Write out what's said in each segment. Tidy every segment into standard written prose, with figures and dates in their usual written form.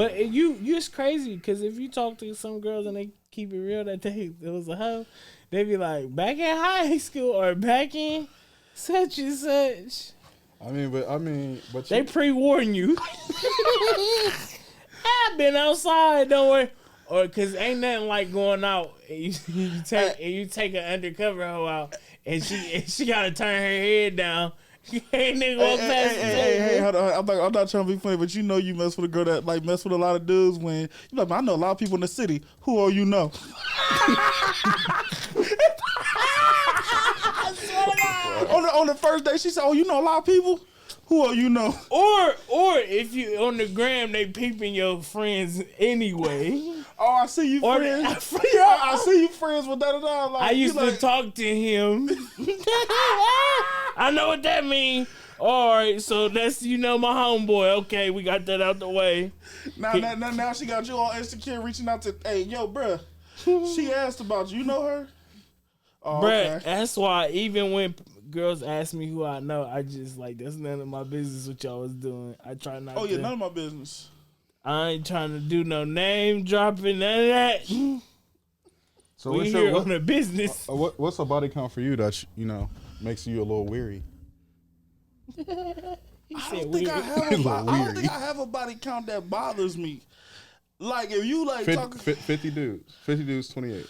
But it's crazy because if you talk to some girls and they keep it real that it was a hoe, they be like, back in high school or back in such and such. But they pre-warn you. I've been outside, don't worry. Or because ain't nothing like going out and you take an undercover hoe out and she gotta turn her head down. Nigga walk past hey, hold on. I'm not trying to be funny, but you know you mess with a girl that like mess with a lot of dudes when you like, I know a lot of people in the city. Who all you know? on the first day, she said, "Oh, you know a lot of people. Who all you know?" Or if you on the gram, they peeping your friends anyway. Oh, I see you friends. I see you friends with that. Like, I used to talk to him. I know what that means. All right, so that's my homeboy. Okay, we got that out the way. Now she got you all insecure, reaching out to, hey, yo, bruh. She asked about you. You know her? Oh, bruh, okay. That's why even when girls ask me who I know, I just like, that's none of my business what y'all was doing. I try not to. Oh, yeah, none of my business. I ain't trying to do no name dropping, none of that. So we here on the business. What's a body count for you that, makes you a little weary? I don't think I have a body count that bothers me. Like, if you like 50 dudes. 50 dudes, 28.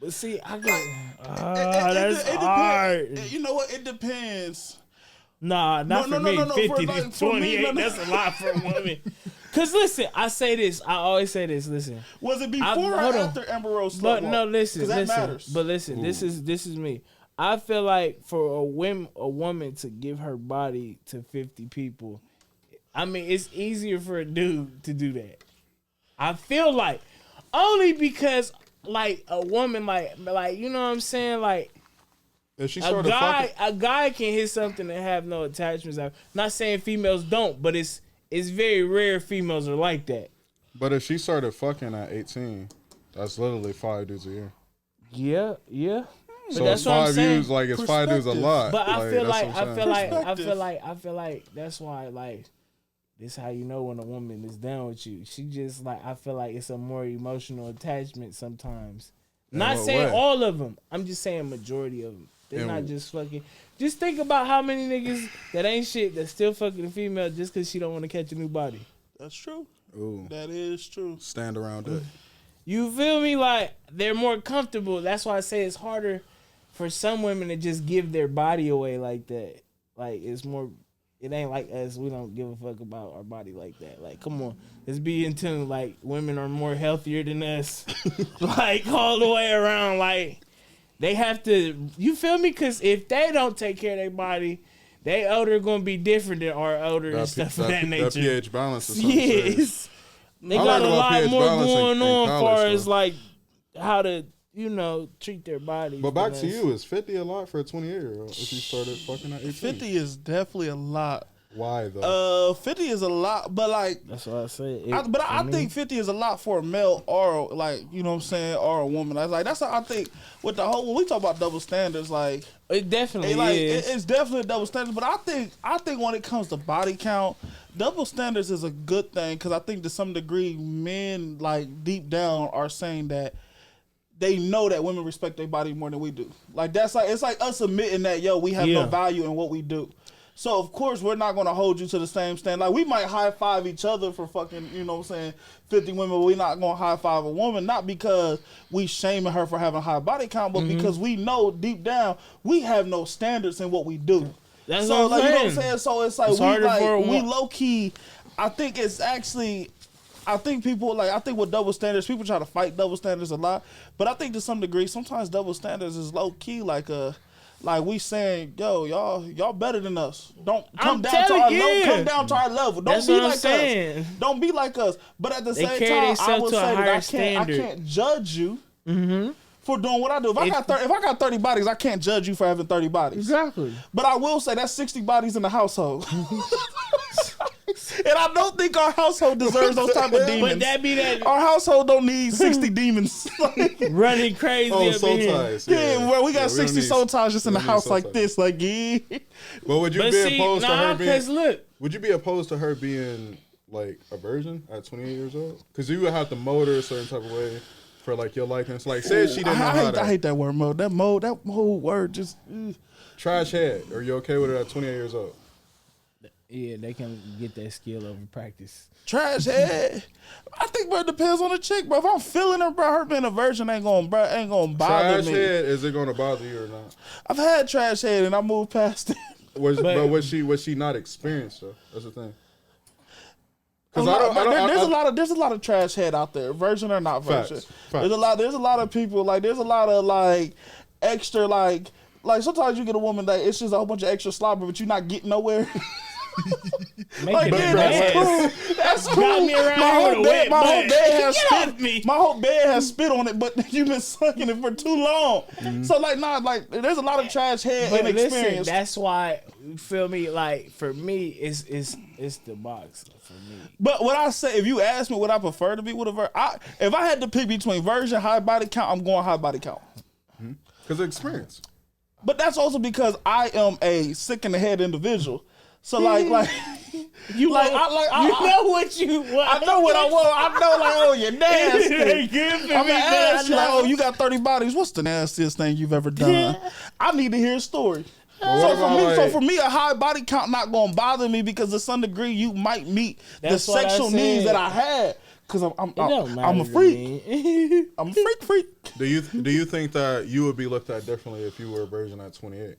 But see, I got that's hard. You know what? It depends. Nah, not for me. 50 to 28, me, that's a lot for a woman. Because listen, I always say this, listen. Was it before or after Amber Rose? But no, listen. Because that matters. But listen, this is me. I feel like for a woman to give her body to 50 people, I mean, it's easier for a dude to do that. I feel like. Only because, like, a woman, like you know what I'm saying? Like, if she a guy can hit something and have no attachments. I'm not saying females don't, but it's very rare females are like that. But if she started fucking at 18, that's literally 5 dudes a year. Yeah. So that's it's 5 dudes, like it's 5 dudes a lot. But I feel like that's why, like, this how you know when a woman is down with you. She just like, I feel like it's a more emotional attachment sometimes. Not saying all of them. I'm just saying majority of them. They're not just fucking. Just think about how many niggas that ain't shit that's still fucking a female just because she don't want to catch a new body. That's true. Ooh. That is true. Stand around it. You feel me? Like, they're more comfortable. That's why I say it's harder for some women to just give their body away like that. Like, it's more, it ain't like us. We don't give a fuck about our body like that. Like, come on. Let's be in tune. Like, women are more healthier than us. Like, all the way around. Like, they have to, you feel me? Because if they don't take care of their body, they odor going to be different than our odor and stuff of that nature. That pH balance is something serious. They got a lot more going on as far as, like, how to, treat their body. But back to you, is 50 a lot for a 28-year-old if you started fucking at 18? 50 is definitely a lot. Why, though? 50 is a lot, but, like... That's what I say. I think 50 is a lot for a male or, like, you know what I'm saying, or a woman. That's how I think with the whole... When we talk about double standards, like... It definitely is. It's definitely a double standard, but I think when it comes to body count, double standards is a good thing, because I think to some degree, men, like, deep down are saying that they know that women respect their body more than we do. Like, that's like... It's like us admitting that, we have no value in what we do. So, of course, we're not going to hold you to the same standard. Like, we might high-five each other for fucking, 50 women, but we're not going to high-five a woman, not because we shaming her for having a high body count, but because we know deep down we have no standards in what we do. That's so, what I'm like, saying. you know what I'm saying? So, it's like, we low-key, I think it's actually... I think with double standards, people try to fight double standards a lot, but I think to some degree, sometimes double standards is low-key like we saying, y'all better than us. Don't come down to our level. Don't be like us. Don't be like us. But at the same time, I will say that I can't judge you for doing what I do. If I got 30 bodies, I can't judge you for having 30 bodies. Exactly. But I will say that's 60 bodies in the household. And I don't think our household deserves those type of demons. But that be that. Our household don't need 60 demons running crazy. Soul ties. Yeah, we got 60 soul ties just in the house like this. Like, yeah. But would you be opposed to her being? Look, Would you be opposed to her being like a virgin at 28 years old? Because you would have to mold her a certain type of way for like your likeness. Like, say she didn't know how to. I hate that word mode. That whole word just. Trash head. Are you okay with it at 28 years old? Yeah, they can get that skill over practice. Trash head. I think, bro, it depends on the chick, bro. If I'm feeling her, bro, her being a virgin ain't gonna bother Trash me. head, is it gonna bother you or not? I've had trash head and I moved past it. But was she not experienced though? That's the thing. Because there's a lot of trash head out there, virgin or not virgin. Facts. There's a lot of people like there's a lot of like extra like sometimes you get a woman that it's just a whole bunch of extra slobber, but you're not getting nowhere. Like, yeah, that's cool. That's cool. Got me around My whole bed has Get spit. me. My whole bed has spit on it, but you've been sucking it for too long. So like there's a lot of trash head But and listen, experience. that's why you feel me. Like for me, it's the box for me. But what I say, if you ask me, would I prefer to be with a virgin? If I had to pick between virgin, high body count, I'm going high body count. of experience. But that's also because I am a sick in the head individual. So like You like know, I know what you want. I know what I want. I know like, oh, you're nasty. They give me, I'm gonna ask you like, know. oh, you got 30 bodies. What's the nastiest thing you've ever done? I need to hear a story. So for me, a high body count not gonna bother me because to some degree you might meet the sexual needs that I had. Cause I'm a freak. I'm a freak. Do you think that you would be looked at differently if you were a virgin at 28?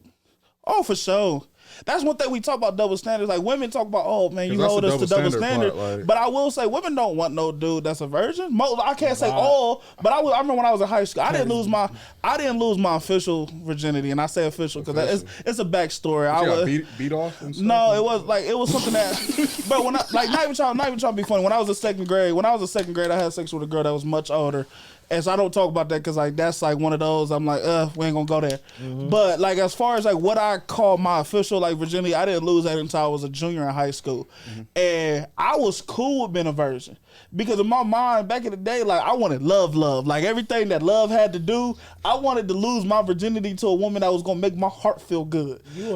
Oh, for sure. That's one thing we talk about double standards. Like women talk about, oh man, you that's hold the us to double double standard standard. part, like- But I will say, women don't want no dude that's a virgin. I can't say all, but I remember when I was in high school, I didn't lose my official virginity, and I say official because it's a backstory. I was beat off. And stuff? No, it was something that. But when not even trying to be funny. When I was in second grade, I had sex with a girl that was much older. And so I don't talk about that because like that's like one of those I'm like, we ain't gonna go there. Mm-hmm. But like as far as like what I call my official like virginity, I didn't lose that until I was a junior in high school. Mm-hmm. And I was cool with being a virgin. Because in my mind, back in the day, like I wanted love. Like everything that love had to do, I wanted to lose my virginity to a woman that was gonna make my heart feel good. You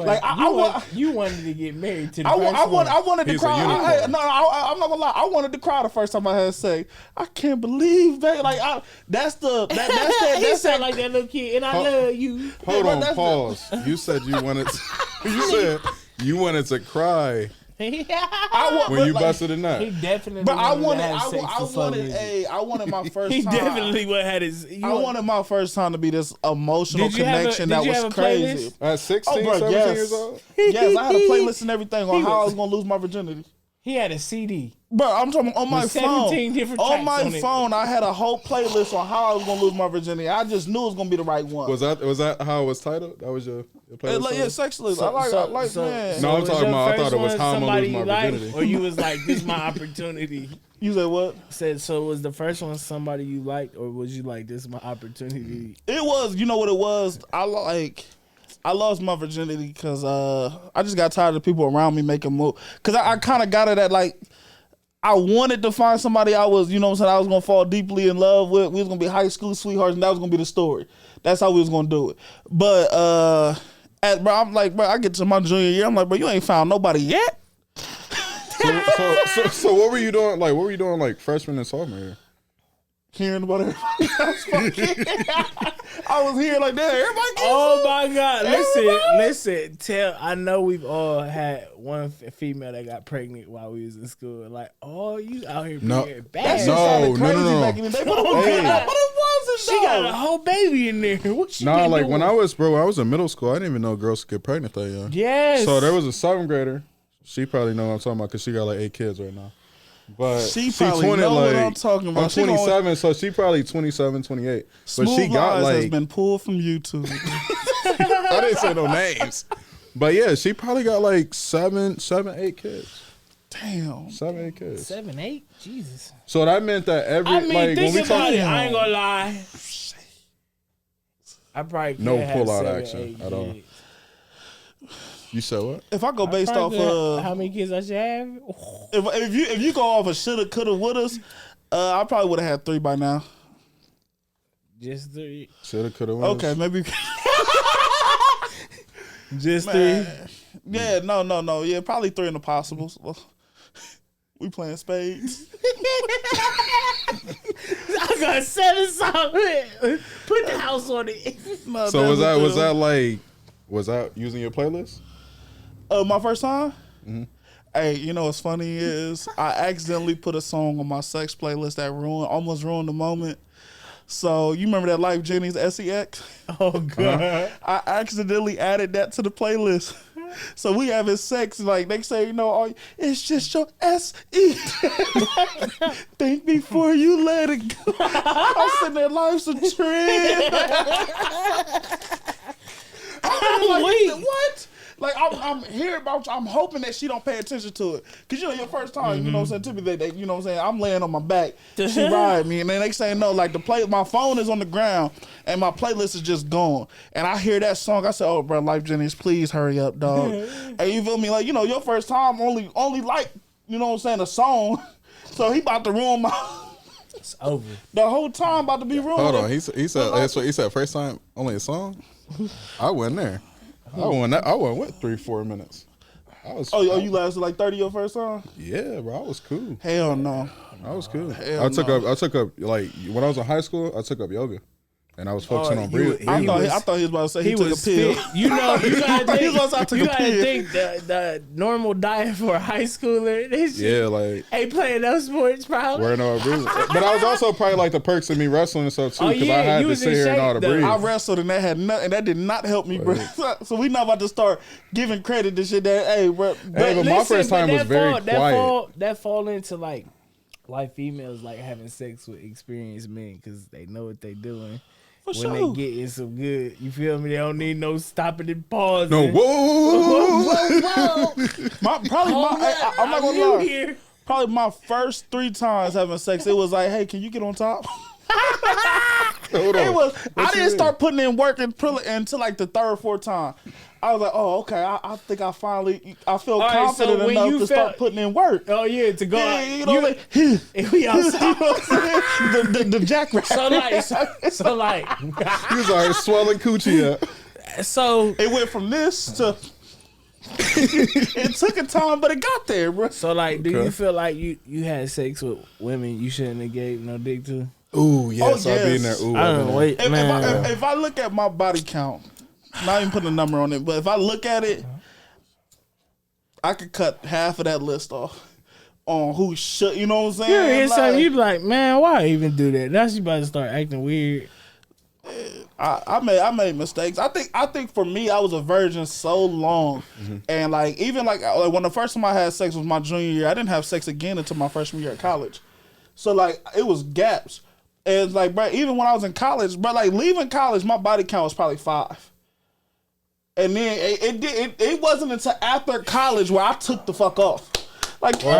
wanted to get married to the I wanted to He's cry. I'm not gonna lie. I wanted to cry the first time I had sex. I can't believe, babe. Like that's that. He sound like that little kid, and I love you. Hold on, pause. You said you wanted. You wanted to cry. When you busted a nut. He definitely. But I wanted my first. He time. definitely would had his. I wanted my first time to be this emotional connection that was crazy. At 16, 17 years old? Yes, I had a playlist and everything on how I was gonna lose my virginity. He had a CD. Bro, I'm talking on my phone. 17 different on my tracks phone, I had a whole playlist on how I was gonna lose my virginity. I just knew it was gonna be the right one. Was that how it was titled? That was your playlist? Yeah, sexually. I like man. No, I'm talking about. I thought it was how I'm gonna lose my virginity. Or you was like, this is my opportunity. You said what? So was the first one somebody you liked, or was you like, this is my opportunity? It was. You know what it was? I lost my virginity because I just got tired of people around me making moves. Because I kind of got it at like, I wanted to find somebody I was, you know what I'm saying, I was going to fall deeply in love with. We was going to be high school sweethearts, and that was going to be the story. That's how we was going to do it. But, I'm like, bro, I get to my junior year, I'm like, bro, you ain't found nobody yet? So what were you doing? Like, what were you doing like freshman and sophomore year? Hearing about everybody else fucking. I was hearing like that. Everybody gets Oh my God. Listen. I know we've all had one female that got pregnant while we was in school. Like, oh, you out here being bad. No. Back in the day, but it wasn't. She got a whole baby in there. What she like doing? when I was in middle school, I didn't even know girls could get pregnant that young. Yes. So there was a 7th grader. She probably know what I'm talking about because she got like 8 kids right now. But she probably know what I'm talking about. I'm 27, so she probably 27, 28. But she got like has been pulled from YouTube. I didn't say no names. But yeah, she probably got like 7, 8 kids. Damn. 7, 8 kids. 7, 8? Jesus. So that meant that think about it. I ain't gonna lie. I probably no have pull-out 7, action 8 at all. kids. You said what? If I go based off how many kids I should have? If you go off of shoulda, coulda, wouldas, I probably would have had 3 by now. Just 3. Shoulda, coulda, woulda. Okay, maybe. Just Man, 3. yeah, no. Yeah, probably 3 in the possibles. We playing spades. I got 7 songs. Put the house on it. No, So was that using your playlist? My first time? Mm-hmm. Hey, you know what's funny is I accidentally put a song on my sex playlist that almost ruined the moment. So you remember that Life Jennings SEX? Oh God! I accidentally added that to the playlist. So we having sex, like they say, you know, oh, it's just your SE. Think before you let it go. I'm sitting there, life's a trend. I'm like, what? Like I'm here about. I'm hoping that she don't pay attention to it, cause you know your first time. You know what I'm saying. Typically, they you know what I'm saying. I'm laying on my back. She ride me, and then they say no. Like my phone is on the ground, and my playlist is just gone. And I hear that song. I say, oh, bro, Life Jennings, please hurry up, dog. And you feel me? Like you know your first time only like you know what I'm saying a song. So he about to ruin my. It's over. The whole time about to be ruined. Hold on. He said first time only a song. I wasn't there. I went what 3-4 minutes. You lasted like 30 your first time? Yeah, bro. I was cool. Hell no. I was cool. Hell I took up like when I was in high school. I took up yoga, and I was focusing on breathing. I thought he was about to say he took a pill. You know, you gotta He think the normal diet for a high schooler. This shit Yeah, like ain't playing no sports, probably. wearing all breathing. But I was also probably like the perks of me wrestling and stuff too, because I had to sit here and know how to breathe. I wrestled and that had nothing, and that did not help me, bro. So we not about to start giving credit to shit that bro. But my first time was very quiet. That fall into like females like having sex with experienced men because they know what they doing. For when sure. they get in some good, you feel me? They don't need no stopping and pausing. No, whoa. I'm not gonna lie. Here. Probably my first 3 times having sex, it was like, hey, can you get on top? Hold on. It was. What I you didn't mean? start putting in work until like the 3rd or 4th time. I was like, oh, okay. I think I feel right, confident so when enough you to start putting in work. Oh yeah, to go. Yeah, you know, like, We outside. the jackrabbit. So like, He was like swelling coochie up. so It went from this to. It took a time, but it got there, bro. So like, do Okay. you feel like you had sex with women you shouldn't have gave no dick to? Ooh, yes, Oh, I've been yes. there. Ooh, I I've don't been know. there. Wait, man. If I look at my body count, not even putting a number on it, but if I look at it, I could cut half of that list off on who should. You know what I'm saying? You hear Like, something, you be like, man, why even do that? Now she about to start acting weird. I made mistakes. I think for me, I was a virgin so long, and like even like when the first time I had sex was my junior year, I didn't have sex again until my freshman year at college. So like it was gaps, and it's like, bro, even when I was in college, bro, like leaving college, my body count was probably 5. And then it wasn't until after college where I took the fuck off. Like, Hold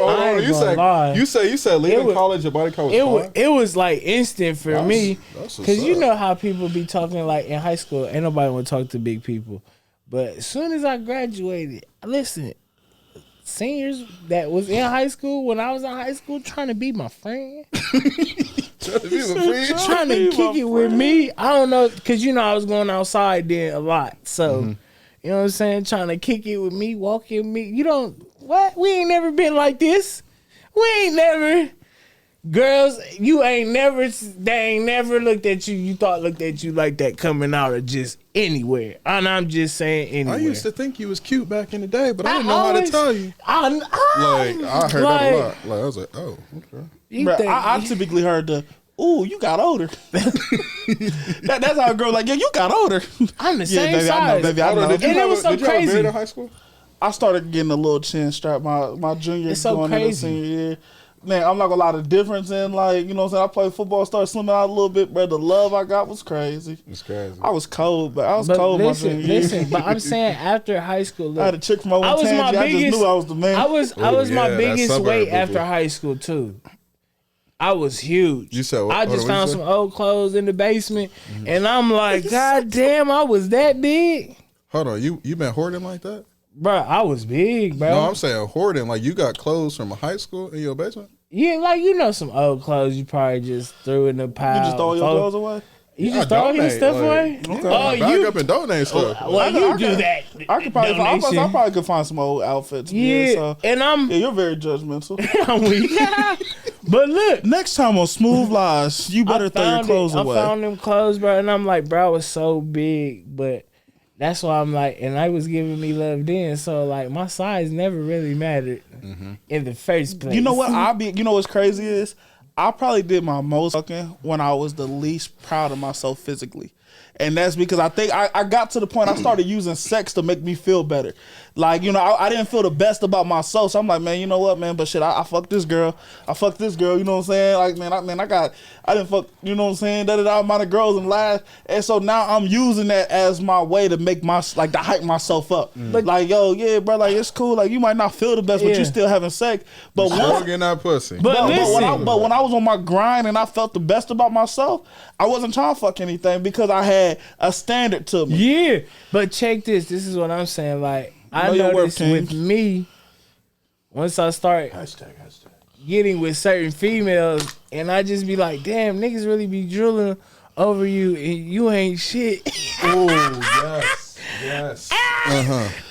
on. I ain't You gonna lie. said leaving was- college, your body count was 5? It was like instant for me, that's what's because you up. know how people be talking like in high school. Ain't nobody want to talk to big people, but as soon as I graduated, listen, seniors that was in high school when I was in high school trying to be my friend. Trying to kick it with me. I don't know, because you know I was going outside then a lot. So, you know what I'm saying? Trying to kick it with me, walking with me. You don't, what? We ain't never been like this. We ain't never, girls, they ain't never looked at you. You thought looked at you like that coming out of just anywhere. And I'm just saying anywhere. I used to think you was cute back in the day, but I didn't know how to tell you. I I heard that a lot. Like I was like, oh, okay. You bruh, think, I typically heard the, ooh, you got older. That's how a girl like, yeah, you got older. I'm the same baby, size. I know, baby, I Hold on, know. did you And it have was so did you have a crazy. beard in high school? I started getting a little chin strap my junior It's so going into crazy. senior year. Man, I'm not gonna lie, the difference in like, you know what I'm saying, I played football, started slimming out a little bit, bro. The love I got was crazy. It's crazy. I was cold, but I was But cold my listen, junior year. listen. But I'm saying after high school, I had a look, chick from over I was my I just biggest- knew I was the man. I was Oh, my yeah, that biggest suburb weight boo-boo. after high school too. I was huge. You said what? I Hold just on, what found you some said? old clothes in the basement, and I'm like, God damn, I was that big, Hold on, you been hoarding like that? bro. I was big, bro. No, I'm saying hoarding. Like you got clothes from high school in your basement? Yeah, like you know, some old clothes you probably just threw in the pile. You just throw your clothes away? You just throw his stuff away? Okay. Back up and donate stuff. Well, you do that. I could probably, I probably could find some old outfits. Yeah, so. and you're very judgmental. I'm weak. But look, next time on Smooth Lies, you better throw your clothes away. I found them clothes, bro, and I'm like, bro, I was so big, but that's why I'm like, and I was giving me love then, so like my size never really mattered in the first place. You know what? You know what's crazy is I probably did my most fucking when I was the least proud of myself physically. And that's because I think I got to the point I started using sex to make me feel better. Like, you know, I didn't feel the best about myself. So I'm like, man, you know what, man? But shit, I fucked this girl. You know what I'm saying? Like, I didn't fuck, you know what I'm saying? That amount of girls and laugh. And so now I'm using that as my way to make to hype myself up. But like, yo, yeah, bro, like, it's cool. Like, you might not feel the best, but you still having sex. But getting that pussy. But when I was on my grind and I felt the best about myself, I wasn't trying to fuck anything because I had a standard to me. Yeah, but check this. This is what I'm saying. Like, I noticed with me, once I start getting with certain females, and I just be like, damn, niggas really be drooling over you, and you ain't shit. Oh, yes.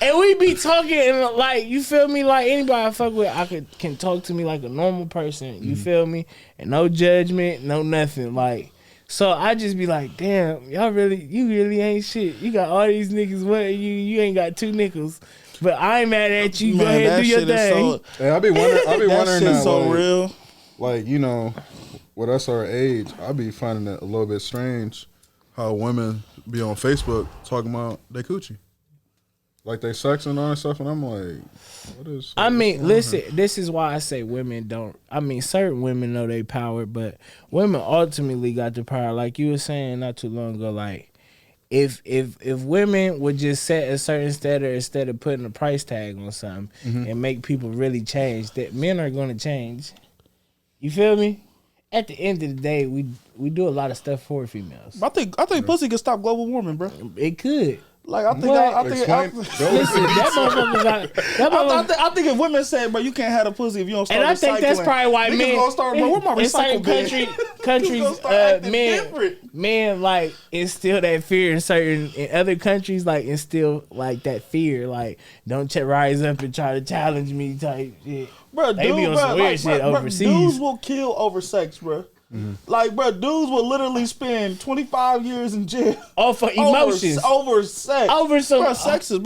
And we be talking, and like, you feel me? Like, anybody I fuck with, can talk to me like a normal person. You feel me? And no judgment, no nothing. Like, so I just be like, damn, you really ain't shit. You got all these niggas, what? You ain't got 2 nickels. But I ain't mad at you. Go ahead and do your thing. Hey, I be wondering that so like, real. Like, you know, with us our age, I be finding it a little bit strange how women be on Facebook talking about their coochie. Like they sex and all that stuff, and I'm like, what is... I mean, listen, this is why I say women don't... I mean, certain women know they power, but women ultimately got the power. Like you were saying not too long ago, like, if women would just set a certain standard instead of putting a price tag on something and make people really change, that men are going to change. You feel me? At the end of the day, we do a lot of stuff for females. I think pussy can stop global warming, bro. It could. Like I think listen, that motherfucker got. I think if women say, bro, you can't have a pussy if you don't start recycling. And I think that's probably why men gonna start, bro, where my in certain countries, men like instill that fear in other countries, like instill like that fear, like don't rise up and try to challenge me type shit. Bro, they be on some weird shit overseas. Dudes will kill over sex, bro. Like, bro, dudes will literally spend 25 years in jail. Oh, for emotions. Over sex. Over some... Bro,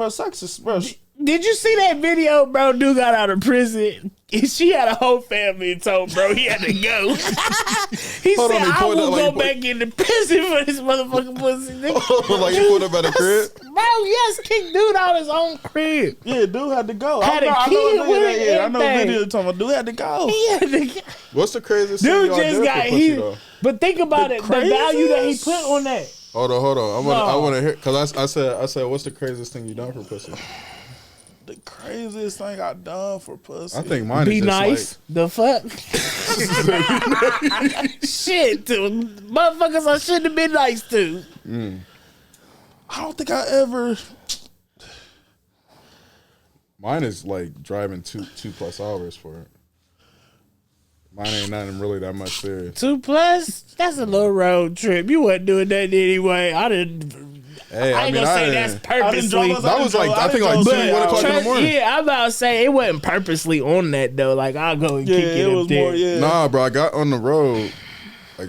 sex is, bro. Did you see that video, bro? Dude got out of prison. She had a whole family and told bro he had to go. He said, I will go back into prison for this motherfucking pussy. Like you pulled up at a crib? Bro, yes, kicked dude out his own crib. Yeah, dude had to go. Had a kid with it. I know the video talking about dude had to go. He had to go. What's the craziest thing dude y'all just did got for pussy, though? But think about it, the value that he put on that. Hold on. I want to hear, because I said, what's the craziest thing you done for pussy? The craziest thing I done for pussy. I think mine be is just nice. Like, the fuck? Shit, dude. Motherfuckers I shouldn't have been nice to. I don't think I ever. Mine is like driving 2+ hours for it. Mine ain't nothing really that much serious. 2+? That's a little road trip. You wasn't doing that anyway. I didn't. Hey, I ain't gonna say that's purposely. That was like, I think like 2, 1 o'clock in the morning. Yeah, I'm about to say it wasn't purposely on that though. Like I'll go and kick it up there. More, Nah, bro, I got on the road. You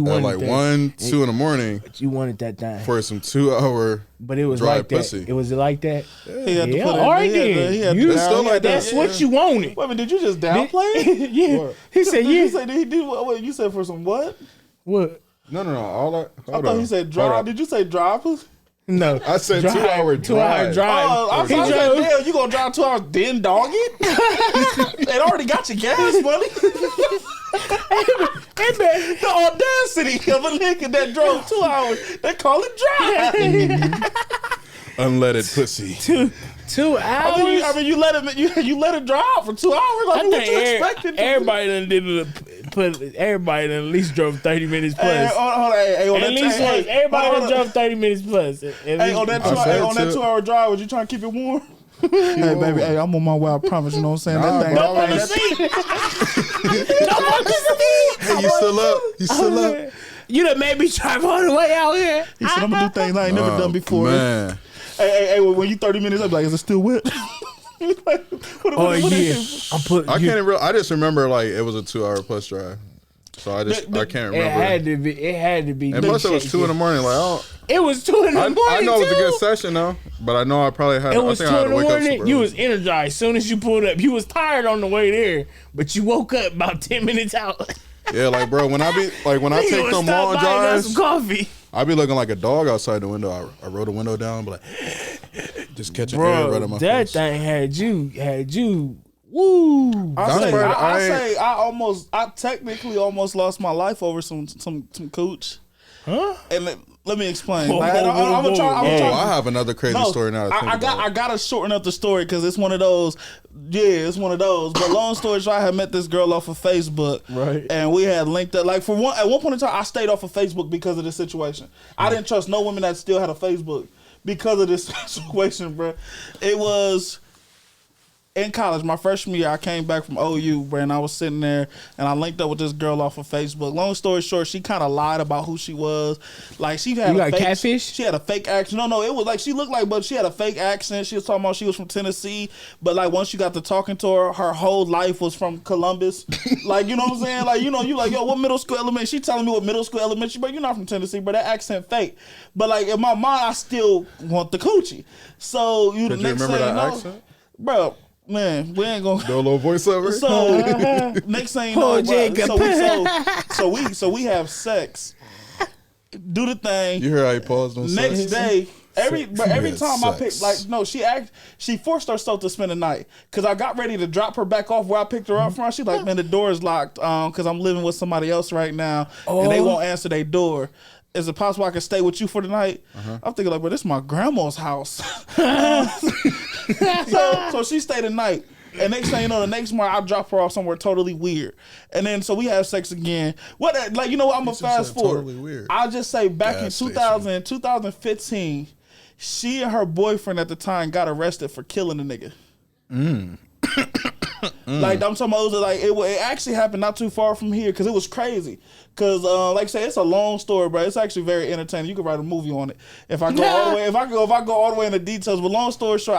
at like 1, 2 in the morning. You wanted that time for some 2-hour. But it was dry like that. Pussy. It was like that. Yeah, all right then. It's still like that. That's what you wanted. Wait a minute, did you just downplay it? Yeah. What? He said yeah. He did what? You said for some what? What? No. All that. I thought he said drive. Did you say drive? No, I said 2-hour drive. 2-hour drive. I was like, damn, you gonna drive 2 hours then dog it? They already got your gas money. The audacity of a nigga that drove 2 hours, they call it drive. Unleaded pussy. 2 hours. I mean, you let it drive for 2 hours. Like, what you expected? Everybody done did everybody done at least drove 30 minutes plus. Everybody done drove 30 minutes plus. Hey, on that 2-hour drive, was you trying to keep it warm? Hey, baby, hey, I'm on my way, I promise. You know what I'm saying? Nah, that thing. Don't want to see. Hey, you still up? You done made me drive all the way out here. He said, I'm gonna do things I ain't never done before. Man. Hey, when you 30 minutes, I'm like, is it still wet? Like, what I just remember like it was a 2-hour plus drive. So I can't remember. It had to be. And plus it was 2 a.m. Like, it was 2 a.m. I know it was a good session though, but I know I probably had. It was 2 a.m. You was early. energized as soon as you pulled up. You was tired on the way there, but you woke up about 10 minutes out. Yeah, like bro, when I take them long drives, some coffee. I be looking like a dog outside the window. I roll the window down, but like just catching air right in my face. That thing had you. Woo! I technically almost lost my life over some cooch. Huh? And let me explain. I have another crazy story now. I gotta shorten up the story because it's one of those. Yeah, it's one of those. But long story short, I had met this girl off of Facebook, right? And we had linked up. Like at one point in time, I stayed off of Facebook because of this situation. I didn't trust no women that still had a Facebook because of this situation, bro. It was. In college, my freshman year, I came back from OU, bro, and I was sitting there, and I linked up with this girl off of Facebook. Long story short, she kind of lied about who she was. Like, she had catfish? She had a fake accent. No, it was like she looked like, but she had a fake accent. She was talking about she was from Tennessee, but like once you got to talking to her, her whole life was from Columbus. Like, you know what I'm saying? Like, you know, you like, yo, what middle school element? She telling me what middle school elementary, but you're not from Tennessee, but that accent fake. But like in my mind, I still want the coochie. So Did you remember that accent, bro? Man, we ain't gonna do a little voiceover. So next thing you know, so we have sex. Do the thing. You hear how he paused on next sex? day. Every time I picked, like, no, she forced herself to spend the night because I got ready to drop her back off where I picked her up from. She's like, man, the door is locked because I'm living with somebody else right now and they won't answer their door. Is it possible I can stay with you for the night? I'm thinking like, bro, this is my grandma's house. So she stayed the night. And next thing you know, the next morning I drop her off somewhere totally weird. And then so we have sex again. What, like, you know what, I'm gonna fast forward. Totally weird. I'll just say back in 2015, she and her boyfriend at the time got arrested for killing a nigga. Like, I'm talking about, like, it actually happened not too far from here because it was crazy. Because, like I say, it's a long story, bro. It's actually very entertaining. You could write a movie on it. If I go all the way, if I go all the way into details. But long story short,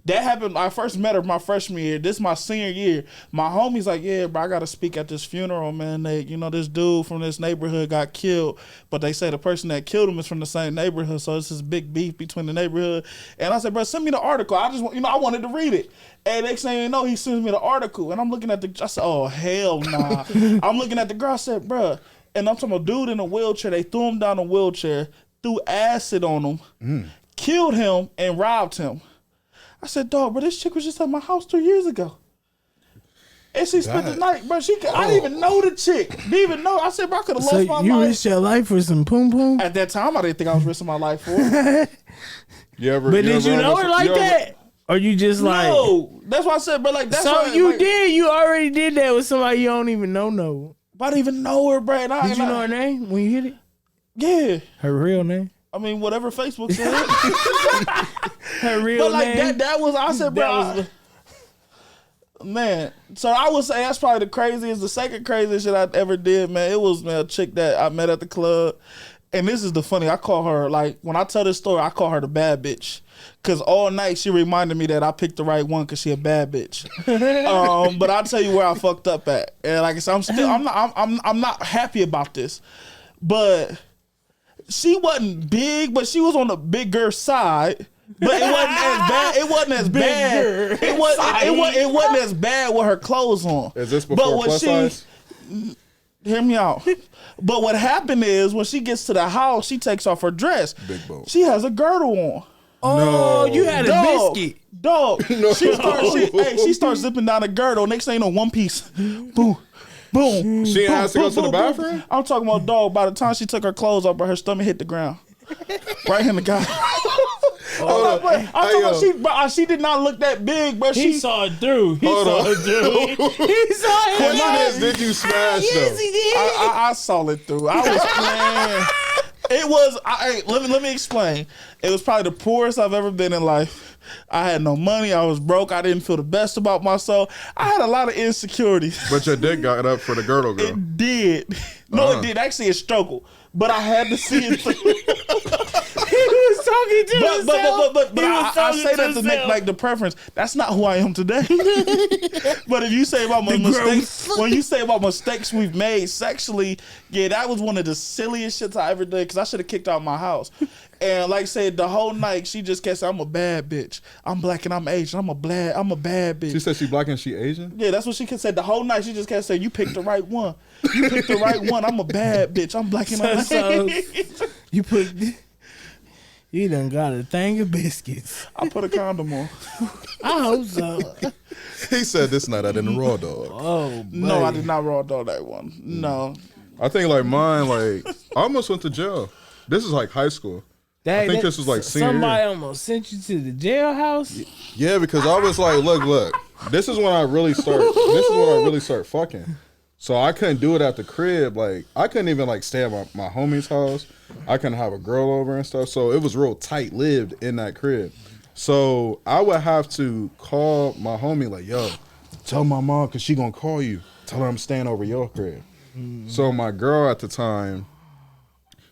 that happened. I first met her my freshman year. This is my senior year. My homie's like, yeah, bro, I got to speak at this funeral, man. This dude from this neighborhood got killed, but they say the person that killed him is from the same neighborhood, so it's this big beef between the neighborhood. And I said, bro, send me the article. I just, I wanted to read it. And next thing you know, he sends me the article, and I'm looking at I said, oh, hell nah. I'm looking at the girl, I said, bro, and I'm talking about dude in a wheelchair. They threw him down a wheelchair, threw acid on him, killed him, and robbed him. I said, dog, bro, this chick was just at my house 2 years ago. And she spent the night, bro. I didn't even know the chick. Didn't even know. I said, bro, I could have lost my life. You risked your life for some poom poom? At that time, I didn't think I was risking my life for it. Did you know her like that? Or you just like... No. That's why I said, bro, like, that's so why... you did. You already did that with somebody you don't even know, no. But I didn't even know her, bro. Did you know her name when you hit it? Yeah. Her real name? I mean, whatever Facebook said. Her real name. But like that was, I said, bro, man. So I would say that's probably the second craziest shit I ever did, man. It was, man, a chick that I met at the club. And this is the funny, I call her, like, when I tell this story, I call her the bad bitch. Cause all night she reminded me that I picked the right one cause she a bad bitch. But I'll tell you where I fucked up at. And like I said, I'm not happy about this. But she wasn't big, but she was on the bigger side. But it wasn't as bad. It wasn't as bad. It wasn't as bad with her clothes on. Is this before plus size? Hear me out. But what happened is when she gets to the house, she takes off her dress. Big boat. She has a girdle on. Oh, no. You had a biscuit. Dog. No. She starts zipping down the girdle. Next thing you know, one piece. Boom. Boom. She has to go to the bathroom? I'm talking about, dog, by the time she took her clothes off, her stomach hit the ground. Right in the guy. She did not look that big, but he saw it through. He saw it Did you smash yes, he did. I saw it through. I was playing. It was. Let me explain. It was probably the poorest I've ever been in life. I had no money. I was broke. I didn't feel the best about myself. I had a lot of insecurities. But your dick got up for the girdle girl. It did. No, it did. Actually, it struggled. But I had to see it through. He was talking to himself. But I say that to make like the preference. That's not who I am today. But if you say about my mistakes, when you say about mistakes we've made sexually, yeah, that was one of the silliest shits I ever did because I should have kicked out my house. And like I said, the whole night she just kept saying, "I'm a bad bitch. I'm black and I'm Asian. I'm a bad bitch." She said she black and she Asian? Yeah, that's what she said the whole night. She just kept saying, "You picked the right one. You picked the right one. I'm a bad bitch. I'm black and I'm Asian." You done got a thing of biscuits. I put a condom on. I hope so. He said this night I didn't raw dog. Oh, buddy. No, I did not raw dog that one. No. I think like mine, like I almost went to jail. This is like high school. I think this was like senior somebody year. almost sent you to the jailhouse. Yeah, because I was like, look. This is when I really start fucking. So I couldn't do it at the crib. Like I couldn't even like stay at my homie's house. I couldn't have a girl over and stuff. So it was real tight lived in that crib. So I would have to call my homie like, yo, tell my mom because she gonna call you. Tell her I'm staying over your crib. So my girl at the time,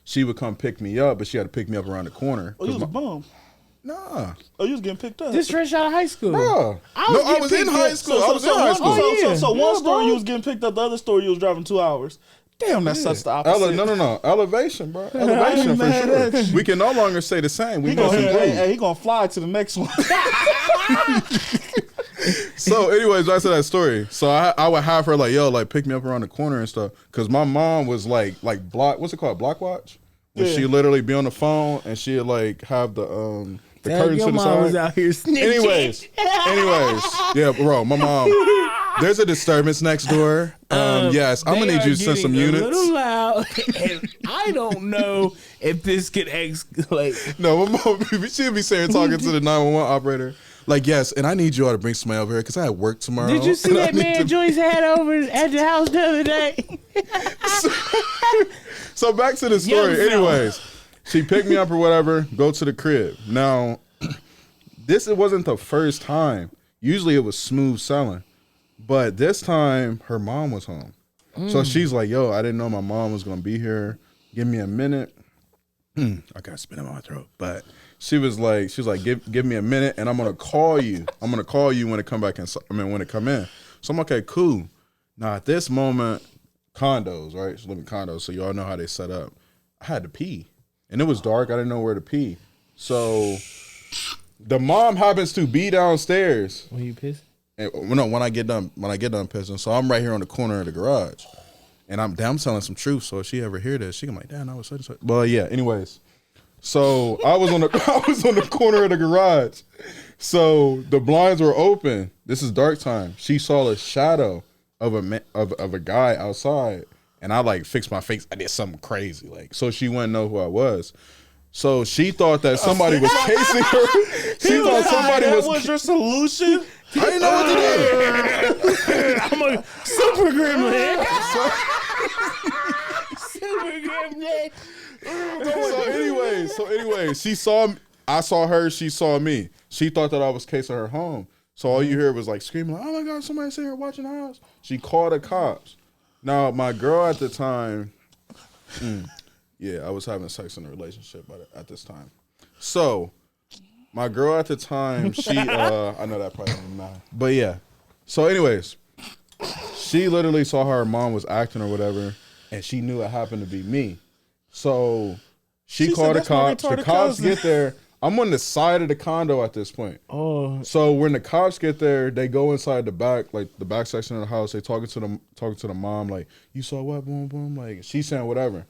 she would come pick me up, but she had to pick me up around the corner. Oh, you was a bum. Nah. Oh, you was getting picked up. Just fresh out of high school. Bruh. I was in high school. I was in high school. So one story you was getting picked up, the other story you was driving 2 hours. Damn, that's such the opposite. No. Elevation, bro. Elevation for sure. We can no longer say the same. We he gonna fly to the next one. So, anyways, back to that story. So I would have her like, yo, like pick me up around the corner and stuff, because my mom was like block. What's it called? Block watch. Where she literally be on the phone and she'd like have the curtains to the side. Was out here snitching. Anyways, yeah, bro, my mom. There's a disturbance next door. Yes, I'm gonna need you to send some units. A little loud, and I don't know if this could escalate. No, my mom, she'd be saying, talking to the 911 operator, like, yes, and I need you all to bring somebody over here because I have work tomorrow. Did you see that man Joyce had over at your house the other day? So back to the story. Anyways, she picked me up or whatever, go to the crib. Now, it wasn't the first time. Usually it was smooth selling. But this time, her mom was home. So she's like, yo, I didn't know my mom was going to be here. Give me a minute. I got spit in my throat. But she was like, give me a minute, and I'm going to call you. I'm going to call you when it come back in. When it come in. So I'm okay, cool. Now, at this moment, condos, right? She live in condos, so y'all know how they set up. I had to pee. And it was dark. I didn't know where to pee. So the mom happens to be downstairs. When you piss? No, when I get done pissing. So I'm right here on the corner of the garage, and I'm telling some truth. So if she ever hear this, she can like, damn, I was such and such. But yeah, anyways. So I was on the corner of the garage. So the blinds were open. This is dark time. She saw a shadow of a guy outside, and I like fixed my face. I did something crazy, like, so she wouldn't know who I was. So she thought that somebody was casing her. She thought somebody was. That was your solution. I didn't know what to do. I'm a super gremlin. Super gremlin. So anyway, she saw. I saw her. She saw me. She thought that I was casing her home. So all you hear was like screaming, like, "Oh my God, somebody's here watching the house." She called the cops. Now my girl at the time, yeah, I was having sex in a relationship at this time. So my girl at the time, she, I know that probably doesn't matter, but yeah. So anyways, she literally saw how her mom was acting or whatever, and she knew it happened to be me. So she called the cops. The cops get there. I'm on the side of the condo at this point. Oh. So when the cops get there, they go inside the back, like the back section of the house. They talking to the mom, like, you saw what? Boom, boom. Like, she's saying whatever.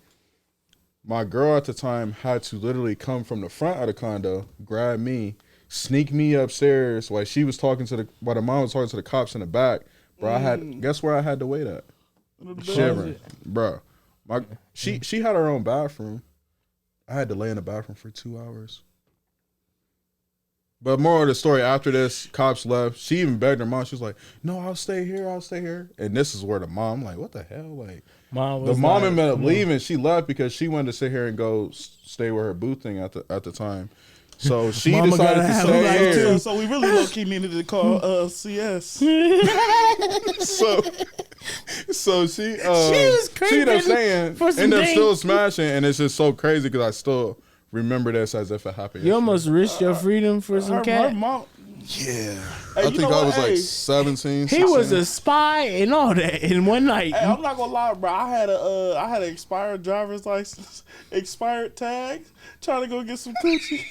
My girl at the time had to literally come from the front of the condo, grab me, sneak me upstairs while she was talking while the mom was talking to the cops in the back. Bro, guess where I had to wait at? Shivering. Bro. She had her own bathroom. I had to lay in the bathroom for 2 hours. But more of the story after this, cops left. She even begged her mom. She was like, "No, I'll stay here. I'll stay here." And this is where the mom, like, what the hell? Like, the mom ended up leaving. She left because she wanted to sit here and go stay with her boo thing at the time. So she decided to stay here. So we really low key needed to call CS. So she ended up staying, ended up still smashing, and it's just so crazy because I still remember this as if it happened. You almost risked your freedom for some cat. Yeah, I think I was like 17. He was a spy and all that in one night. Hey, I'm not gonna lie, bro. I had an expired driver's license, expired tag, trying to go get some coochie.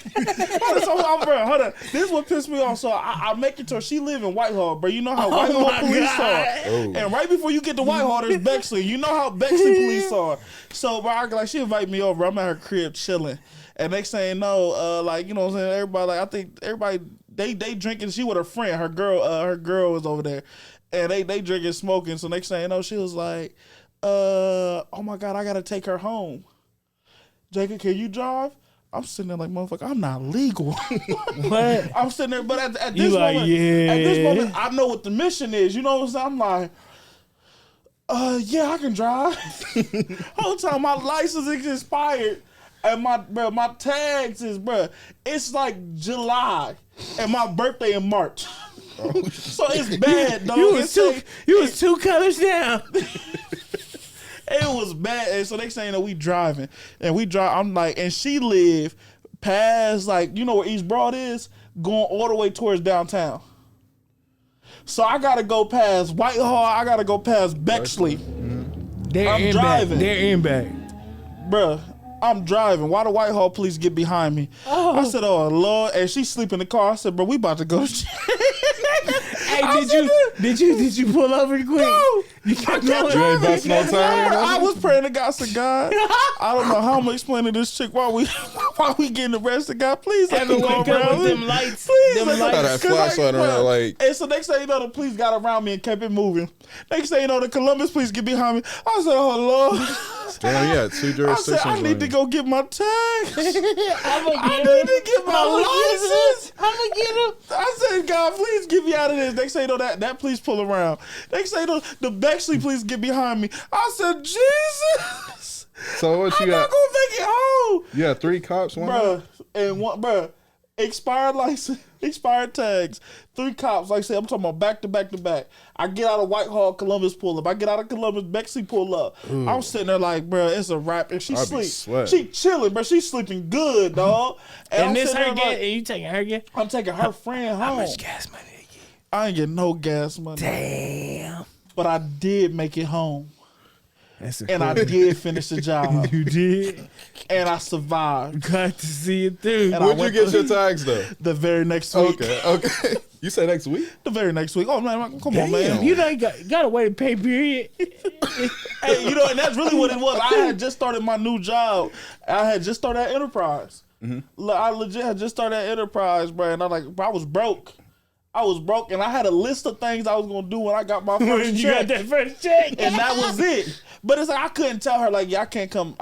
Hold on. This is what pissed me off. So I make it to her. She live in Whitehall, bro. You know how Whitehall police are. Oh. And right before you get to Whitehall, there's Bexley. You know how Bexley police are. So, bro, she invite me over. I'm at her crib chilling. And next thing you know, like, you know what I'm saying? Everybody, like, I think everybody, they drinking. She with her friend. Her girl was over there. And they drinking, smoking. So next thing you know, she was like, oh my God, I got to take her home. Jacob, can you drive? I'm sitting there like, motherfucker, I'm not legal. What? I'm sitting there, but at this moment, I know what the mission is. You know what I'm saying? I'm like, yeah, I can drive. Whole time my license is expired. And my tags is, it's like July, and my birthday in March. Oh. So it's bad, dog. You was two colors down. It was bad. And so next thing you know, we driving, I'm like, and she live past, like, you know where East Broad is, going all the way towards downtown. So I gotta go past Whitehall. I gotta go past Bexley. I'm driving. They're in back, bruh. I'm driving. Why the Whitehall police get behind me? Oh. I said, oh, Lord. And she sleep in the car. I said, bro, we about to go. Hey, did you pull over quick? No. You ain't bust no time. I was praying to God, said, God, I don't know how I'm explaining to this chick why we getting arrested. God, please let me go around. With them lights. Please them lights. That flashlight on her, like. And so next thing you know, the police got around me and kept it moving. Next thing you know, the Columbus police get behind me. I said, oh, Lord. Damn, yeah, 2 jurisdictions. I need to go get my tag. I need to get my license. I'm going to get him. I said, God, please get me out of this. Next thing you know, that police pull around. Next thing you know, the Bexley police get behind me. I said, Jesus. So what you got? I'm not going to make it home. Yeah, 3 cops, Bruh, expired license, expired tags, 3 cops. Like I said, I'm talking about back to back to back. I get out of Whitehall, Columbus pull up. I get out of Columbus, Bexley pull up. Ooh. I'm sitting there like, bro, it's a wrap. And she sleep. She chilling, bro. She sleeping good, dog. And this her gas? Like, you taking her gas? I'm taking her friend home. How much gas money they get? I ain't getting no gas money. Damn. But I did make it home. And I did finish the job. You did? And I survived. Got to see it through. When'd you get your tags, though? The very next week. Okay. You said next week? The very next week. Oh, man, come on, man. You know, you got to wait to pay period. Hey, you know, and that's really what it was. I had just started my new job. I had just started at Enterprise. Mm-hmm. I legit had just started at Enterprise, bro. And I was broke. And I had a list of things I was gonna do when I got my first check. You got that first check, and that was it. But it's like I couldn't tell her like, yeah, I can't come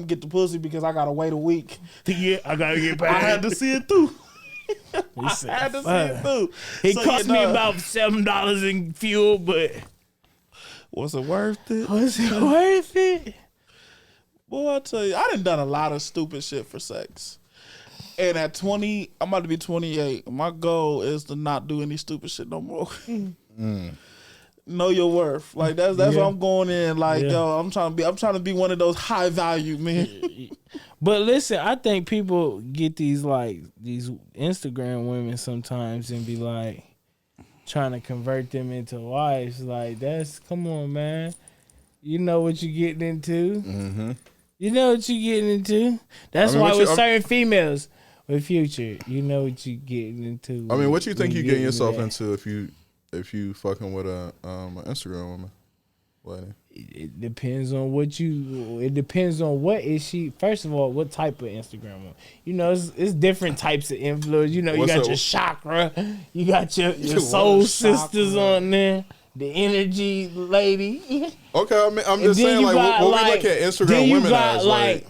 get the pussy because I gotta wait a week. Yeah, I gotta get paid. I had to see it through. I had to see it through. It cost me about $7 in fuel, but was it worth it? Was it worth it? Boy, I tell you, I done a lot of stupid shit for sex. And at 20, I'm about to be 28. My goal is to not do any stupid shit no more. Know your worth. Like that's what I'm going in. Like, yo, I'm trying to be one of those high value men. But listen, I think people get these Instagram women sometimes and be like trying to convert them into wives. Like, come on, man. You know what you're getting into. Mm-hmm. You know what you're getting into. That's why with certain females. With Future, you know what you getting into. I mean, what you think you getting yourself into if you fucking with a Instagram woman? Lady? It depends on what you. It depends on what is she. First of all, what type of Instagram woman? You know, it's different types of influence. You know, you got your chakra, you got your soul sisters on there. The energy lady. Okay, I mean, I'm just saying, like, what we look at Instagram women as, like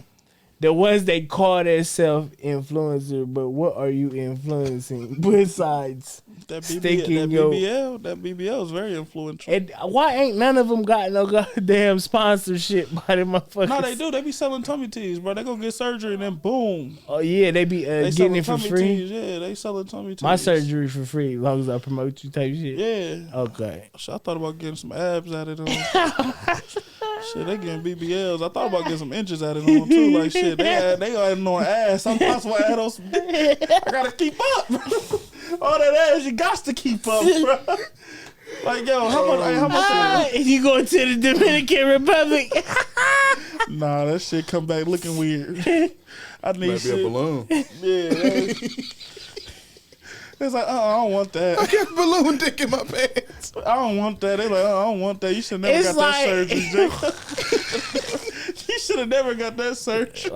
the ones they call themselves influencer, but what are you influencing besides sticking your BBL? That BBL is very influential. And why ain't none of them got no goddamn sponsorship by them motherfuckers? No, they do. They be selling tummy teas, bro. They go get surgery and then boom. Oh yeah, they be getting it for tummy free. Teas. Yeah, they selling tummy teas. My surgery for free, as long as I promote you type shit. Yeah. Okay. So I thought about getting some abs out of them. Shit, they getting BBLs. I thought about getting some inches out of them too. Like shit, they adding on ass. Sometimes I add on some. I gotta keep up. All that ass, you got to keep up, bro. Like yo, how much? You going to the Dominican Republic? Nah, that shit come back looking weird. I need Might be a balloon. Yeah. It's like, I don't want that. I got balloon dick in my pants. I don't want that. They like, I don't want that. You should never got that surgery, Jake. You should have never got that surgery.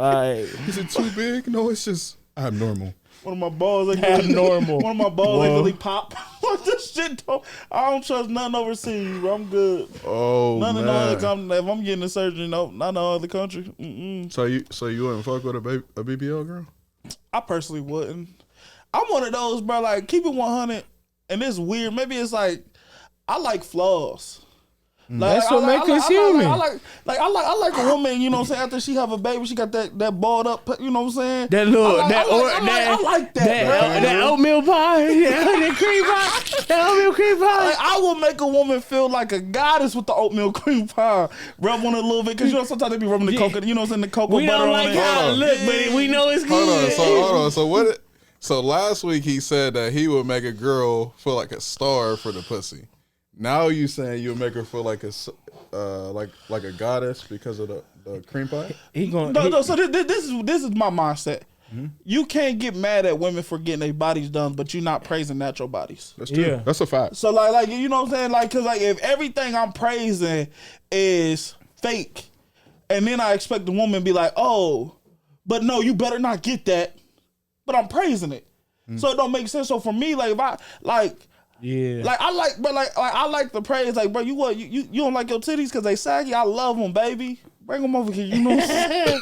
Is it too big? No, it's just abnormal. One of my balls like abnormal. One of my balls like really pop. This shit don't. I don't trust nothing overseas, bro. I'm good. Oh None man. in no other. If I'm getting a surgery, no, not no other country. Mm-mm. So you wouldn't fuck with a BBL girl? I personally wouldn't. I'm one of those, bro. Like keep it 100, and it's weird. Maybe it's like I like flaws. Like, That's what makes us human. I like a woman. You know what I'm saying? After she have a baby, she got that balled up. You know what I'm saying? That little, I like that. That oatmeal pie, that cream pie, that oatmeal cream pie. Like, I will make a woman feel like a goddess with the oatmeal cream pie. Rub on it a little bit, because you know sometimes they be rubbing the cocoa. You know what's in the cocoa We butter don't on like it. how it look, but we know it's good. Hold on. So what? So last week he said that he would make a girl feel like a star for the pussy. Now you saying you'll make her feel like a like a goddess because of the cream pie? So this is my mindset. Mm-hmm. You can't get mad at women for getting their bodies done, but you're not praising natural bodies. That's true. Yeah. That's a fact. So like you know what I'm saying? Like, cause like if everything I'm praising is fake, and then I expect the woman to be like, oh, but no, you better not get that. But I'm praising it, so it don't make sense. So for me, like if I like. Yeah, like I like the praise. Like, bro, you don't like your titties because they saggy. I love them, baby. Bring them over here. You know what I'm saying?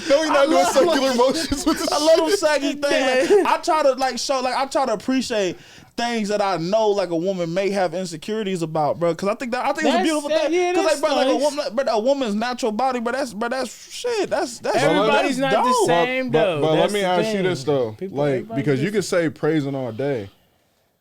No, you're not doing circular motions with this. I love them saggy things. Like, I try to show. I try to appreciate things that I know like a woman may have insecurities about, bro. Because I think it's a beautiful thing. Yeah, because nice. a woman's natural body, but that's shit. That's everybody's not dope. the same though. But let me ask you this though, because you can say praising all day.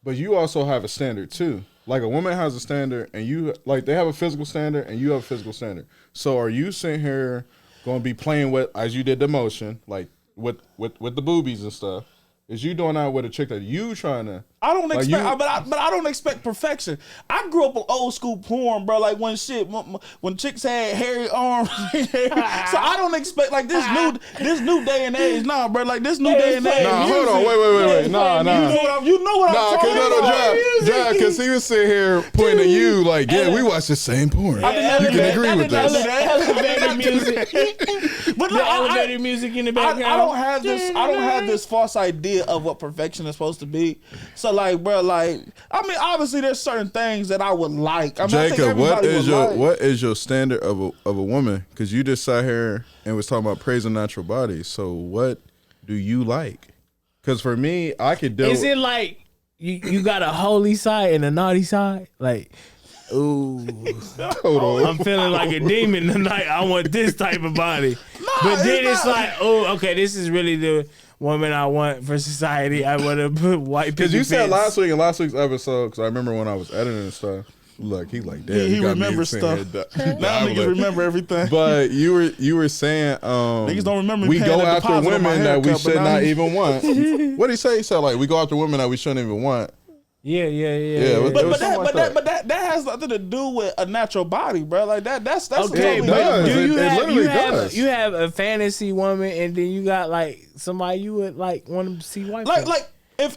But you also have a standard too. Like a woman has a standard, and you they have a physical standard, and you have a physical standard. So are you sitting here going to be playing with, as you did the motion, like with the boobies and stuff? Is you doing that with a chick that you trying to? I don't expect, but I don't expect perfection. I grew up with old school porn, bro. Like when chicks had hairy arms, so I don't expect like this new day and age. Nah, bro. Like this new day and age. Nah, hold on, wait. Nah. You know what I'm talking about. Jack, because he was sitting here pointing at you like, yeah, we watch the same porn. You can agree with this. Elevator music, but no, elevator music in the background. I don't have this false idea of what perfection is supposed to be. So like, bro, like, I mean, obviously there's certain things that I would like. I mean, Jacob, what is your standard of a woman? Because you just sat here and was talking about praising natural bodies. So what do you like? Because for me, I could do. Is it like you got a holy side and a naughty side? Like, ooh, I'm feeling like a demon tonight. I want this type of body. But then it's like, oh, okay, this is really the woman I want for society. I want to put white people. Because you said last week in last week's episode, because I remember when I was editing and stuff. Look, he like, damn, he got remembers stuff. Now niggas remember everything. But you were saying, niggas don't remember. We go after women that we should not even want. What did he say? He said like we go after women that we shouldn't even want. Yeah. But that has nothing to do with a natural body, bro. Like that's okay. It does. You have a fantasy woman, and then you got like somebody you would like want to see white. Like if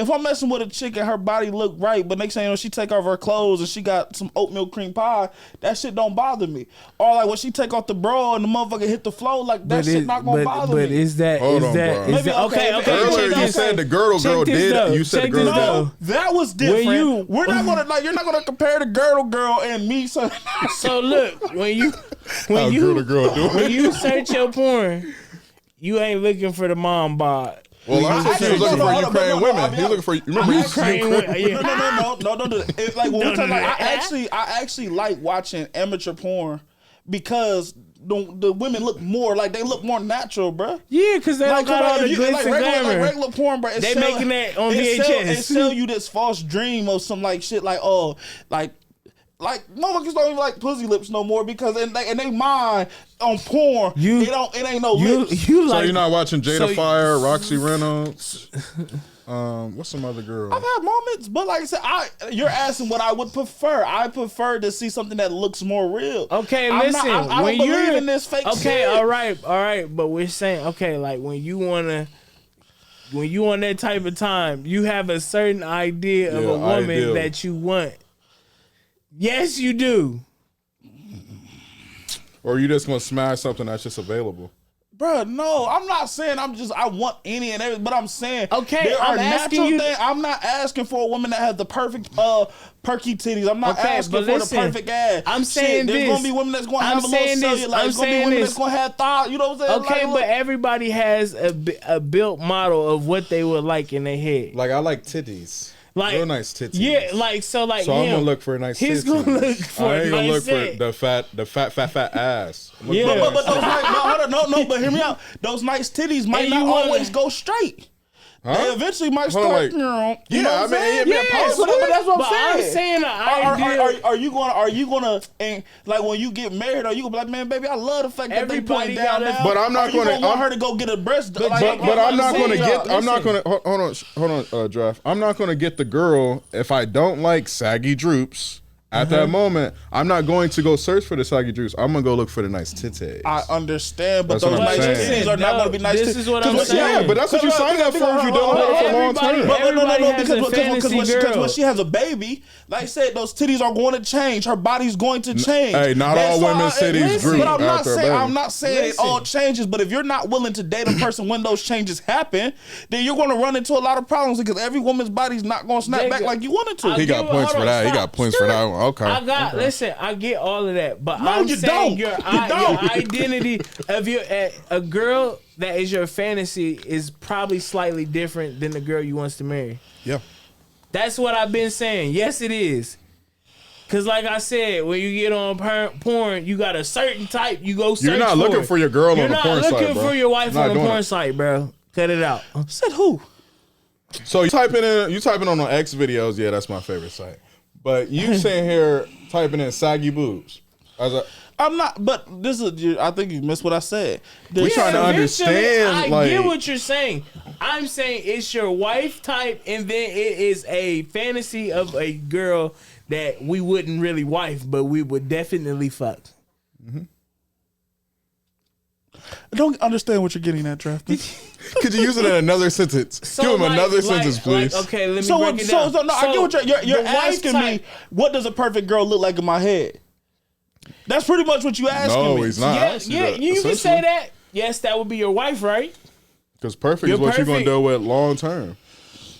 I'm messing with a chick and her body look right, but next thing you know she take off her clothes and she got some oatmeal cream pie, that shit don't bother me. Or like when she take off the bra and the motherfucker hit the floor, like that shit not gonna bother me. But is that okay? Earlier you said the girdle girl did. You said the girdle girl. That was different. We're not gonna you're not gonna compare the girdle girl and me. So look, when you search your porn, you ain't looking for the mom bod. Well, I think he was looking for Ukraine women. He was looking for remember Ukraine women. Yeah. No, don't do that. It's like when we talk, like, I actually like watching amateur porn because the women look more like they look more natural, bro. Yeah, because they don't got all the glitz and glamour. Like regular porn, bro. They making that on VHS. It sell you this false dream of some like shit like like motherfuckers don't even like pussy lips no more because in they mind on porn it ain't no lips. So you're not watching Jada Fire, Roxy Reynolds. What's some other girl? I've had moments, but like I said, you're asking what I would prefer. I prefer to see something that looks more real. Okay, listen. I don't believe in this fake shit. Okay, all right. But we're saying, okay, like when you on that type of time, you have a certain idea of a woman that you want. Yes, you do. Or you just gonna smash something that's just available? Bro, no, I'm not saying I want any and everything, but I'm saying there are natural things. I'm not asking for a woman that has the perfect perky titties. I'm not asking for the perfect ass. I'm saying there's gonna be women that's gonna have a little cellulite. There's gonna be women that's gonna have thigh. You know what I'm saying? Okay, but everybody has a built model of what they would like in their head. Like I like titties. Like real nice titties. Yeah, like so I'm gonna look for a nice titties. He's gonna look for I ain't gonna look for the fat ass. Yeah. But those but hear me out. Those nice titties might not always go straight. Huh? They eventually might start. But that's what I'm saying. Are you gonna and like when you get married, are you gonna be like, man, baby, I love the fact that they putting down now. But I'm not gonna want her to go get a breast. But I'm not gonna get. I'm not gonna hold on, Draft. I'm not gonna get the girl if I don't like saggy droops. At that moment, I'm not going to go search for the saggy droops. I'm gonna go look for the nice titties. I understand, but those nice titties are not gonna be nice. This is what I'm saying. Yeah, but that's what you signed up for if you're dealing with her for long term. Because when she has a baby, like I said, those titties are going to change. Her body's going to change. Hey, not all women's titties droop. But I'm not saying it all changes. But if you're not willing to date a person when those changes happen, then you're going to run into a lot of problems because every woman's body's not going to snap back like you wanted to. He got points for that. He got points for that one. Okay. Listen, I get all of that, but no, I'm you saying don't. your identity of a girl that is your fantasy is probably slightly different than the girl you wants to marry. Yeah. That's what I've been saying. Yes, it is. Cause like I said, when you get on porn, you got a certain type. You go search for. You're not looking for your girl on the porn site, bro. You're not looking for your wife on the porn site, bro. Cut it out. Said who? So you typing on the X videos. Yeah, that's my favorite site. But you sitting here typing in saggy boobs. I'm not, but this is. I think you missed what I said. We're trying to understand. I get what you're saying. I'm saying it's your wife type, and then it is a fantasy of a girl that we wouldn't really wife, but we would definitely fuck. Mm-hmm. I don't understand what you're getting at, Draft. Could you use it in another sentence? So give him another sentence, please. Okay, let me break it down. I get what you're asking me. What does a perfect girl look like in my head? That's pretty much what you asking me. No, he's not. You can say that. Yes, that would be your wife, right? Because perfect is what you're gonna deal with long term.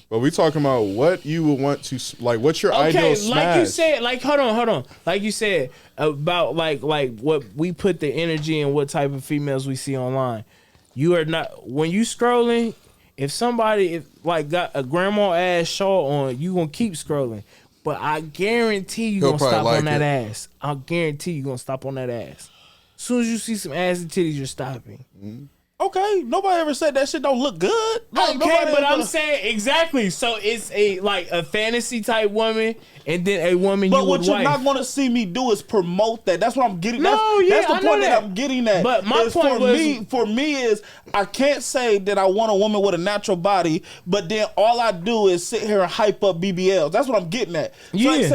But we talking about what you would want to like. What's your ideal smash? Like you said, like hold on. Like you said about like what we put the energy in, what type of females we see online. You are not when you scrolling. If somebody got a grandma ass shawl on, you gonna keep scrolling. But I guarantee you gonna stop on that ass. I guarantee you gonna stop on that ass. As soon as you see some ass and titties, you're stopping. Mm-hmm. Okay, nobody ever said that shit don't look good. Like, okay, but I'm saying exactly. So it's a fantasy type woman, and then a woman you would wife. But what you're not going to see me do is promote that. That's what I'm getting. That's the point that I'm getting at. But my point for me is I can't say that I want a woman with a natural body, but then all I do is sit here and hype up BBLs. That's what I'm getting at. So yeah.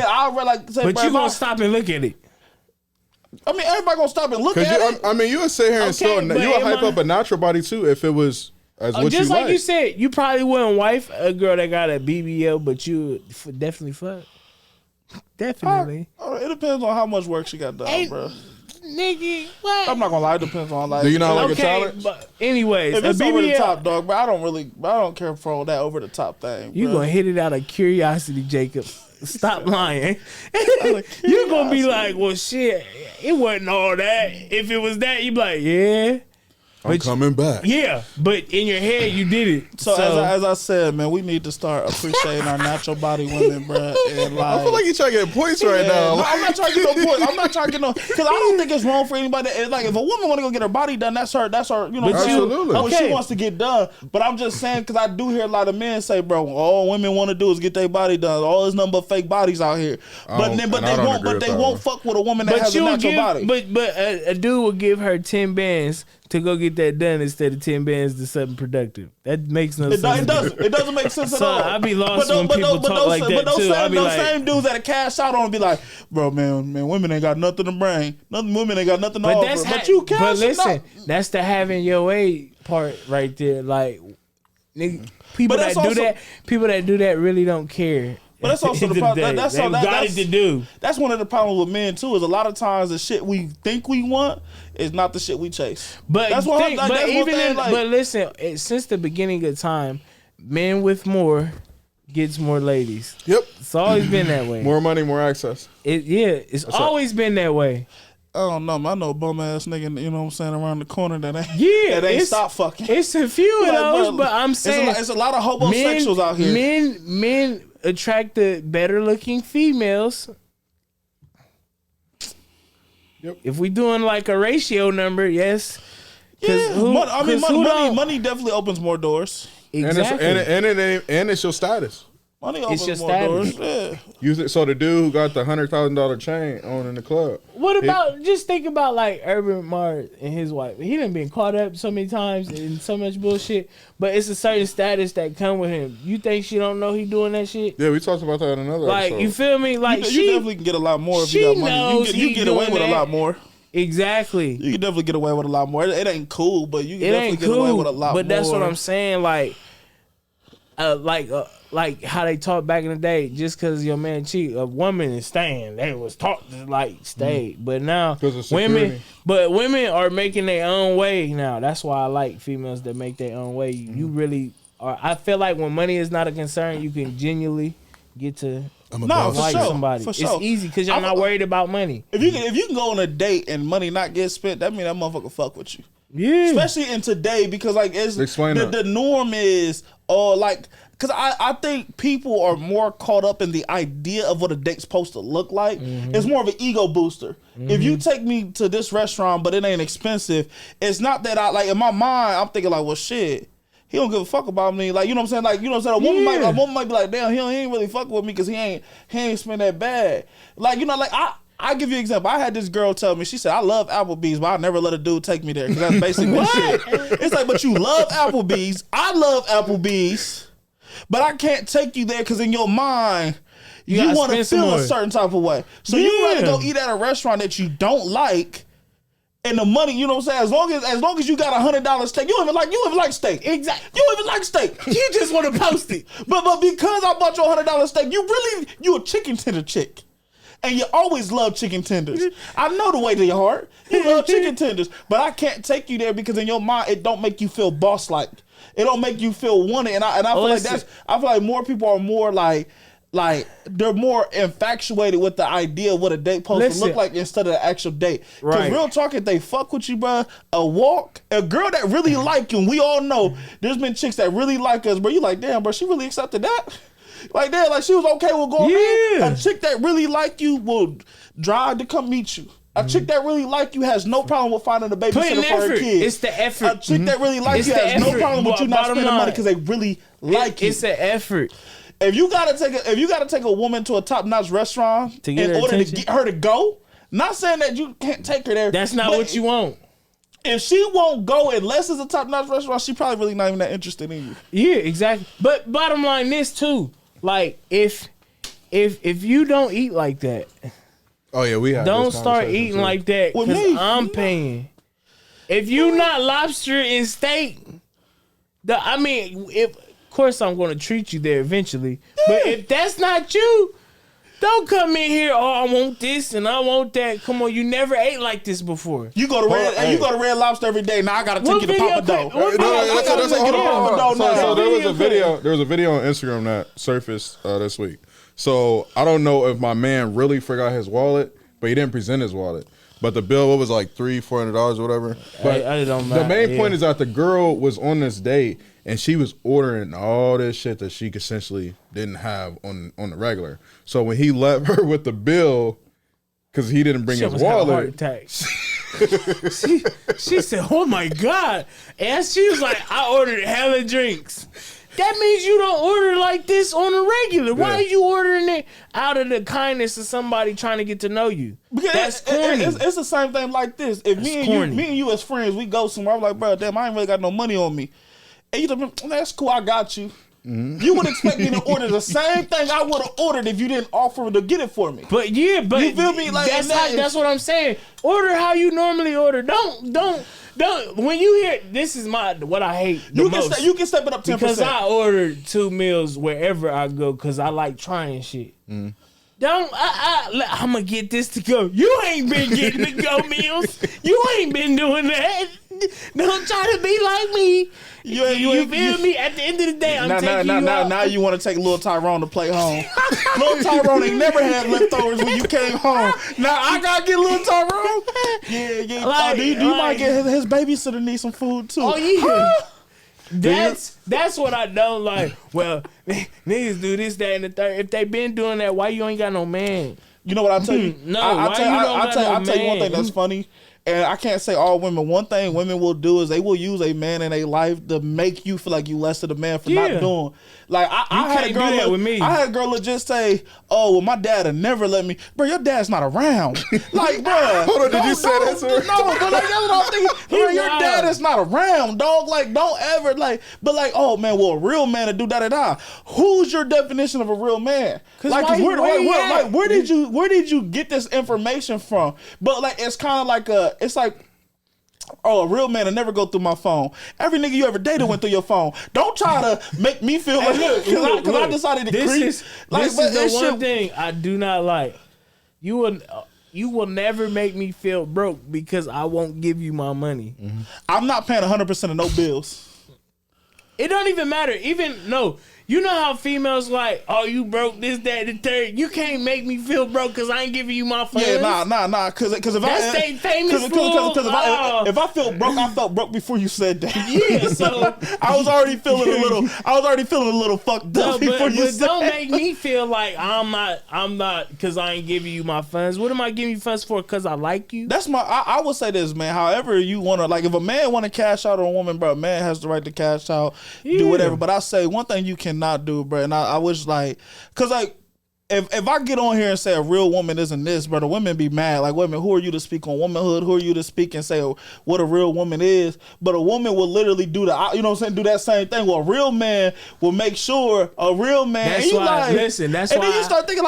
like I said, but you gonna stop and look at it. I mean, everybody gonna stop and look at it. I mean, you would sit here and still you would hype up a natural body too if it was as what just you like you said. You probably wouldn't wife a girl that got a BBL, but you would definitely fuck. Definitely. It depends on how much work she got done, bro. Nigga, what? I'm not gonna lie. It depends on like. Do you not like a challenge? But anyways, if it's BBL, over the top, dog, but I don't care for that over the top thing. You gonna hit it out of curiosity, Jacob. Stop lying. You gonna be like, well, shit, it wasn't all that. If it was that, you be like, yeah. I'm coming back. Yeah, but in your head you did it. So as I said, man, we need to start appreciating our natural body women, bro. And like, I feel like you trying to get points right now. No, I'm not trying to get no points. I'm not trying to get no, because I don't think it's wrong for anybody. Like, if a woman want to go get her body done, that's her. You know, absolutely. what she wants to get done. But I'm just saying, because I do hear a lot of men say, bro, all women want to do is get their body done. All there's nothing but fake bodies out here. But they won't fuck with a woman that has a natural body. But a dude will give her 10 bands to go get that done instead of 10 bands to something productive. That makes no sense. It doesn't make sense at all. I be lost when people talk like that too. Those same dudes that cash out on and be like, bro, man, women ain't got nothing to bring. Women ain't got nothing to offer. But you cash. But listen, that's the having your way part right there. Like, nigga, people that do that really don't care. But that's also the problem. That's to do. That's one of the problems with men too. Is a lot of times the shit we think we want is not the shit we chase. But that's one. But listen, since the beginning of time, men with more gets more ladies. Yep, it's always been that way. More money, more access. It's always been that way. I don't know. I know a bum ass nigga, you know what I'm saying, around the corner that ain't stop fucking. It's a few of those, but I'm saying it's a lot of homosexuals out here. Men attract the better looking females. Yep. If we doing like a ratio number, yes. Yeah, money definitely opens more doors. Exactly. And it's your status. Money opens more doors. Yeah. Use it. So the dude who got the $100,000 chain on in the club. What about just think about like Urban Mars and his wife? He done been caught up so many times in so much bullshit, but it's a certain status that come with him. You think she don't know he doing that shit? Yeah, we talked about that in another episode. You feel me? Like you definitely can get a lot more if you got money. You get away with a lot more. Exactly. You can definitely get away with a lot more. It ain't cool, but you can definitely get away with a lot more. But that's what I'm saying. Like how they talk back in the day, just because your man cheat, a woman is staying. They was taught to stay, but now women are making their own way now. That's why I like females that make their own way. You really are. I feel like when money is not a concern, you can genuinely get to somebody. For sure. It's easy because you're not worried about money. If you can go on a date and money not get spent, that means that motherfucker fuck with you. Yeah, especially in today because the norm is because I think people are more caught up in the idea of what a date's supposed to look like. Mm-hmm. It's more of an ego booster. Mm-hmm. If you take me to this restaurant but it ain't expensive, it's not that in my mind I'm thinking like, well, shit, he don't give a fuck about me. Like, you know what I'm saying? Like, you know what I'm saying? A woman might be like, damn, he ain't really fucking with me because he ain't spend that bad. Like, you know, like I give you an example. I had this girl tell me, she said, I love Applebee's, but I never let a dude take me there because that's basically shit. It's like, but you love Applebee's. I love Applebee's, but I can't take you there because in your mind, you want to feel a certain type of way. So you rather go eat at a restaurant that you don't like, and the money, you know what I'm saying? As long as you got $100 steak, you don't even like steak. Exactly. You don't even like steak. You just want to post it. But because I bought you $100 steak, you a chicken tender chick. And you always love chicken tenders. I know the way to your heart. You love chicken tenders. But I can't take you there because in your mind, it don't make you feel boss-like. It don't make you feel wanted. And I feel like more people are more like they're more infatuated with the idea of what a date supposed to look like instead of the actual date. Because real talk, if they fuck with you, bro, a girl that really like you, and we all know there's been chicks that really like us, bro. You like, damn, bro, she really accepted that? Like that, like she was okay with going in. A chick that really like you will drive to come meet you. A chick that really like you has no problem with finding a babysitter for her kids. It's the effort. A chick that really like you has no problem with you not spending money because they really like you. It's an effort. If you gotta take a woman to a top notch restaurant in order to get her to go, not saying that you can't take her there. That's not what you want. If she won't go unless it's a top notch restaurant, she probably really not even that interested in you. Yeah, exactly. But bottom line, this too. Like if you don't eat like that, don't start eating like that because I'm paying. If you not lobster and steak, of course I'm going to treat you there eventually. Yeah. But if that's not you, don't come in here. Oh, I want this and I want that. Come on, you never ate like this before. You go to Red Lobster every day. Now I gotta take you to Papa Dough. So there was a video. There was a video on Instagram that surfaced this week. So I don't know if my man really forgot his wallet but he didn't present his wallet. But the bill, what was like $300-$400 or whatever. But I don't the main matter, point is that the girl was on this date and she was ordering all this shit that she essentially didn't have on the regular. So when he left her with the bill, because he didn't bring his wallet. Heart attack. she said, "Oh my God," and she was like, "I ordered hella drinks." That means you don't order like this on a regular. Why are you ordering it out of the kindness of somebody trying to get to know you? Because that's corny. It's the same thing like this. If me and you as friends, we go somewhere, I'm like, bro, damn, I ain't really got no money on me. And you like, that's cool, I got you. Mm-hmm. You would expect me to order the same thing I would have ordered if you didn't offer to get it for me. But you feel me? Like that's what I'm saying. Order how you normally order. Don't. When you hear this is what I hate the most. You can step it up 10%. Because I order 2 meals wherever I go because I like trying shit. Mm. I'm gonna get this to go. You ain't been getting the go meals. You ain't been doing that. Don't try to be like me. You feel me? At the end of the day, I'm taking you out. Now you want to take Lil Tyrone to play home. Lil Tyrone ain't never had leftovers when you came home. Now I gotta get Lil Tyrone. Yeah. Like, you might get his babysitter need some food too. Oh yeah. That's what I don't like. Well, niggas do this, that, and the third. If they been doing that, why you ain't got no man? You know what I tell you? I'll tell you one thing that's funny. And I can't say all women. One thing women will do is they will use a man in their life to make you feel like you less of a man for not doing. Like I had a girl do that with me. I had a girl that just say, "Oh, well, my dad would never let me." Bro, your dad's not around. Like, bro, hold on, did you say that, sir? No, but like that's what I'm thinking. Bro, your dad is not around, dog. Like, don't ever like. But like, oh man, well, a real man to do da. Who's your definition of a real man? Like, where did you get this information from? But like, it's kind of like it's like. Oh, a real man will never go through my phone. Every nigga you ever dated went through your phone. Don't try to make me feel like because I decided to creep. This is the one thing I do not like. You will never make me feel broke because I won't give you my money. Mm-hmm. I'm not paying 100% of no bills. It don't even matter. You know how females like, oh, you broke this, that, the third. You can't make me feel broke because I ain't giving you my funds. Yeah, nah. Because if I feel broke, I felt broke before you said that. Yeah, so I was already feeling a little fucked up before you said. Don't make me feel like I'm not because I ain't giving you my funds. What am I giving you funds for? Because I like you. That's I would say this, man. However you want to, like, if a man want to cash out on a woman, bro, a man has the right to cash out, do whatever. But I say one thing you can not do, bro, and I wish, like, cause like if I get on here and say a real woman isn't this, bro, the women be mad. Like, women, who are you to speak on womanhood? Who are you to speak and say what a real woman is? But a woman will literally do do that same thing. Well, a real man will make sure a real man. That's why. Listen, that's why. And then you start thinking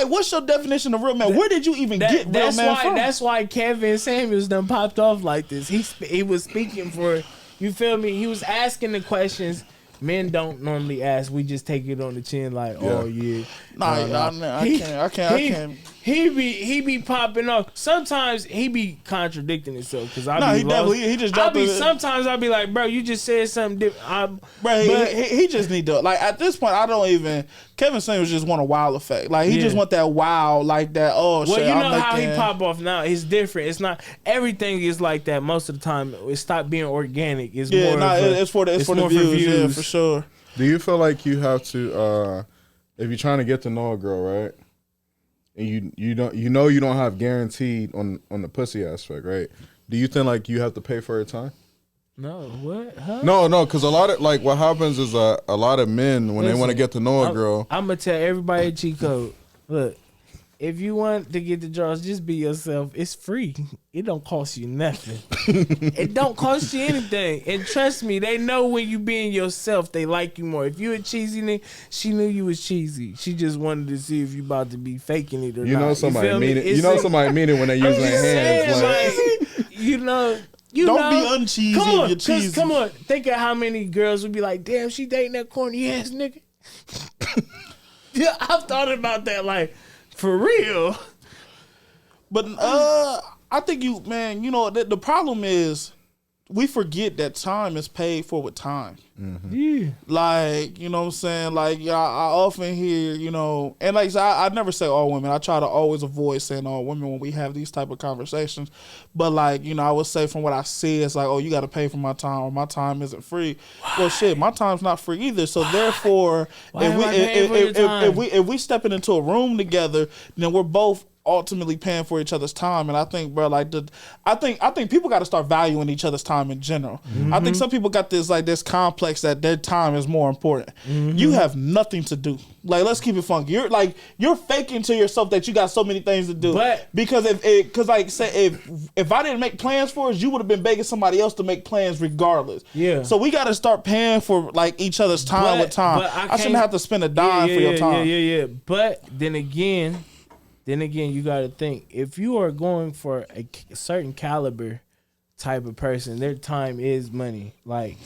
what's your definition of real man? Where did you even get real man from? That's why Kevin Samuels done popped off like this. He was speaking for, you feel me? He was asking the questions men don't normally ask. We just take it on the chin like, oh yeah. I can't. He be popping off. Sometimes he be contradicting himself because he just dropped it. Sometimes I'll be like, bro, you just said something different. He just need to, like, at this point I don't even. Kevin Samuels just want a wow effect. Like, he just want that wow, like that. Oh, well, shit. You know how he pop off now. It's different. It's not everything is like that most of the time. It stopped being organic. It's more. It's for the views. Yeah, for sure. Do you feel like you have to, if you're trying to get to know a girl, right? And you don't have guaranteed on the pussy aspect, right? Do you think like you have to pay for her time? No, what? Huh? No, because a lot of, like, what happens is a lot of men when they want to get to know a girl. I'm gonna tell everybody a cheat code. Look, if you want to get the draws, just be yourself. It's free. It don't cost you nothing. It don't cost you anything. And trust me, they know when you being yourself, they like you more. If you a cheesy nigga, she knew you was cheesy. She just wanted to see if you about to be faking it or not. You know somebody mean it. You know somebody mean it when they use their hands. Like, don't be uncheesy. Come on, cheesy. Come on. Think of how many girls would be like, damn, she dating that corny ass nigga. Yeah, I've thought about that, like, for real. But I think the problem is we forget that time is paid for with time. Yeah. Like, you know what I'm saying? Like, yeah, I often hear, you know, and like I never say all women. I try to always avoid saying all women when we have these type of conversations. But like, you know, I would say from what I see, it's like, oh, you got to pay for my time, or my time isn't free. Well, shit, my time's not free either. So therefore, if we stepping into a room together, then we're both ultimately paying for each other's time. And I think, bro, like I think people got to start valuing each other's time in general. I think some people got this complex that their time is more important. You have nothing to do. Like, let's keep it funky. You're faking to yourself that you got so many things to do. But because if I didn't make plans for us, you would have been begging somebody else to make plans regardless. Yeah. So we got to start paying for like each other's time with time. I shouldn't have to spend a dime for your time. Yeah. But then again, you got to think, if you are going for a certain caliber type of person, their time is money. Like,